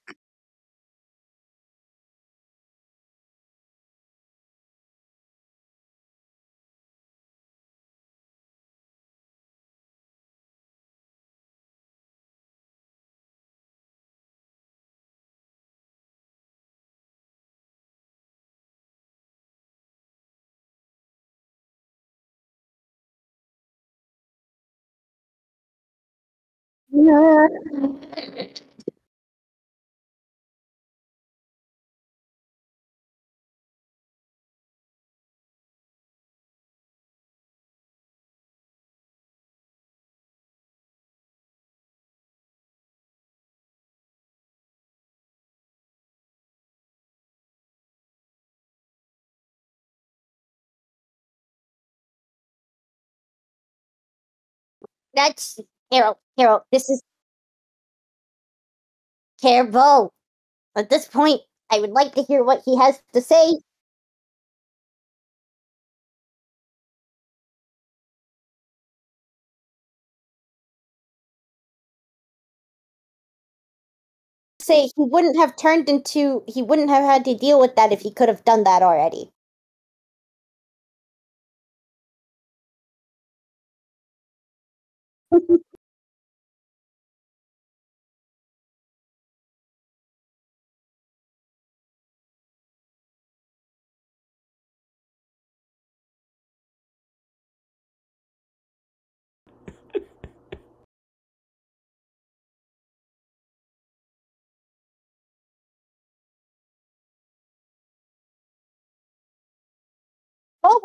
Yeah. That's Carol. Carol, this is Carol. At this point, I would like to hear what he has to say. Say he wouldn't have he wouldn't have had to deal with that if he could have done that already. Oh,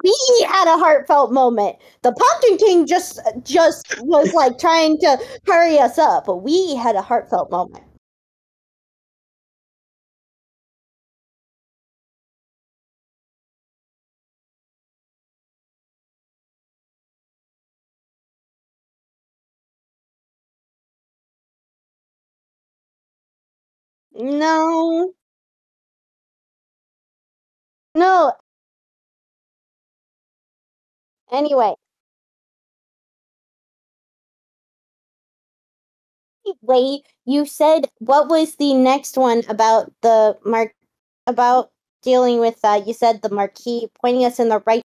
we had a heartfelt moment. The Pumpkin King just was like trying to hurry us up, but we had a heartfelt moment. No, no. Anyway, you said what was the next one about about dealing with? You said the marquee pointing us in the right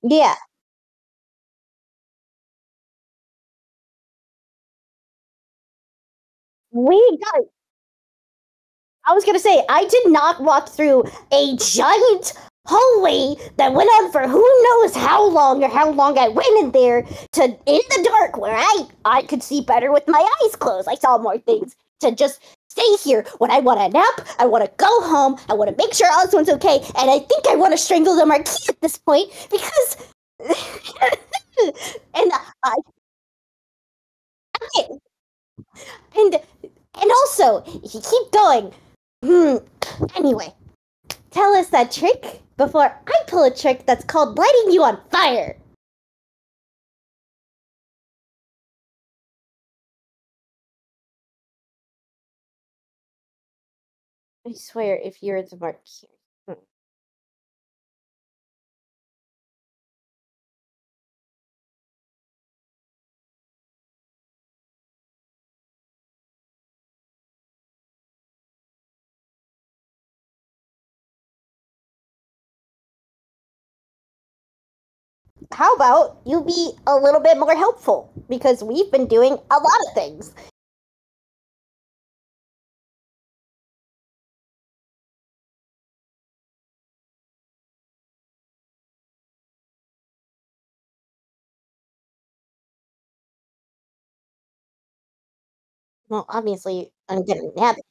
Yeah. We got I was gonna say, I did not walk through a giant hallway that went on for who knows how long or how long I went in there to in the dark where I could see better with my eyes closed. I saw more things to just stay here when I want a nap, I want to go home, I want to make sure Oswald's okay, and I think I want to strangle the Marquis at this point because and I and and also if you keep going. Anyway, tell us that trick before I pull a trick that's called lighting you on fire. I swear, if you're the Marquis. How about you be a little bit more helpful? Because we've been doing a lot of things. Well, obviously, I'm gonna nab it.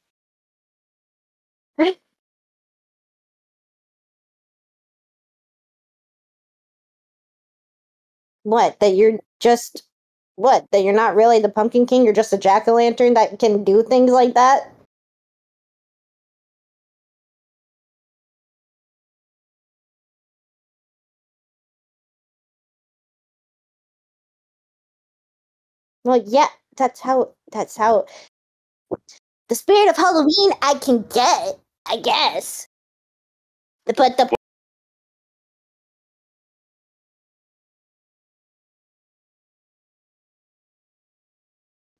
What? That you're just. What? That you're not really the Pumpkin King? You're just a jack o' lantern that can do things like that? Well, yeah, that's how. That's how. The spirit of Halloween I can get, I guess. But the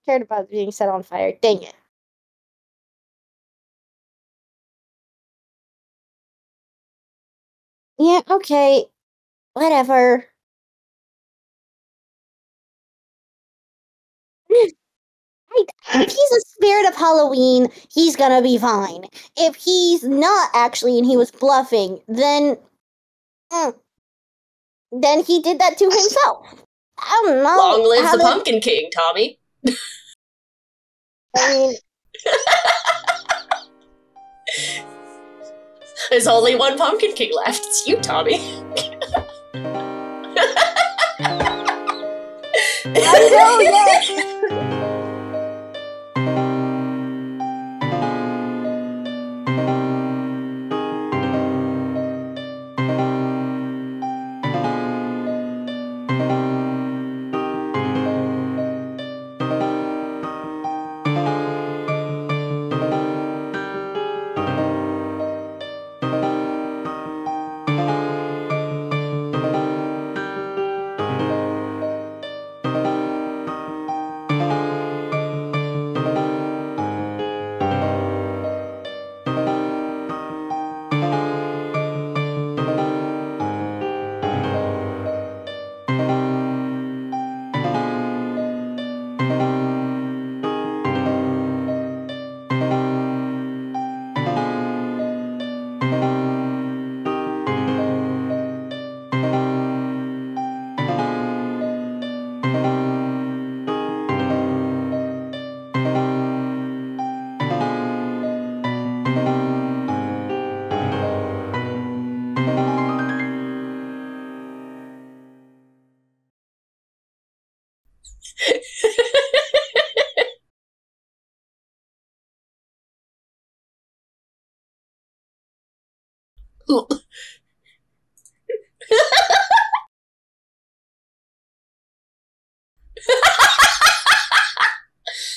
cared about being set on fire. Dang it. Yeah, okay. Whatever. If he's a spirit of Halloween, he's gonna be fine. If he's not actually and he was bluffing, mm, then he did that to himself. I don't know. Long live how the to- Pumpkin King, Tommy. I mean, There's only one Pumpkin King left. It's you, Tommy. I know, yes.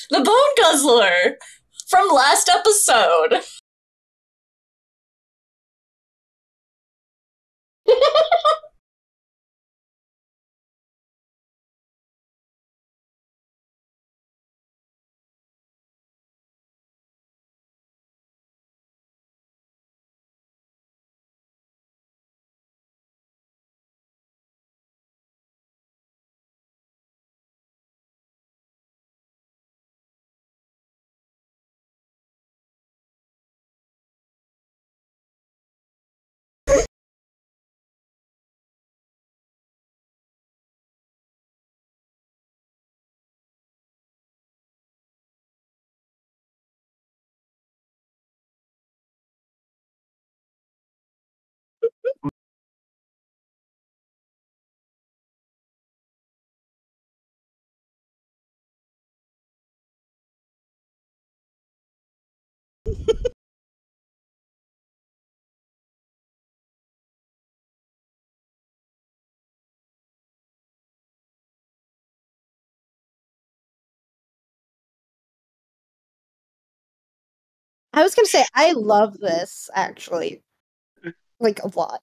The Bone Guzzler from last episode. I was gonna say I love this actually, like a lot.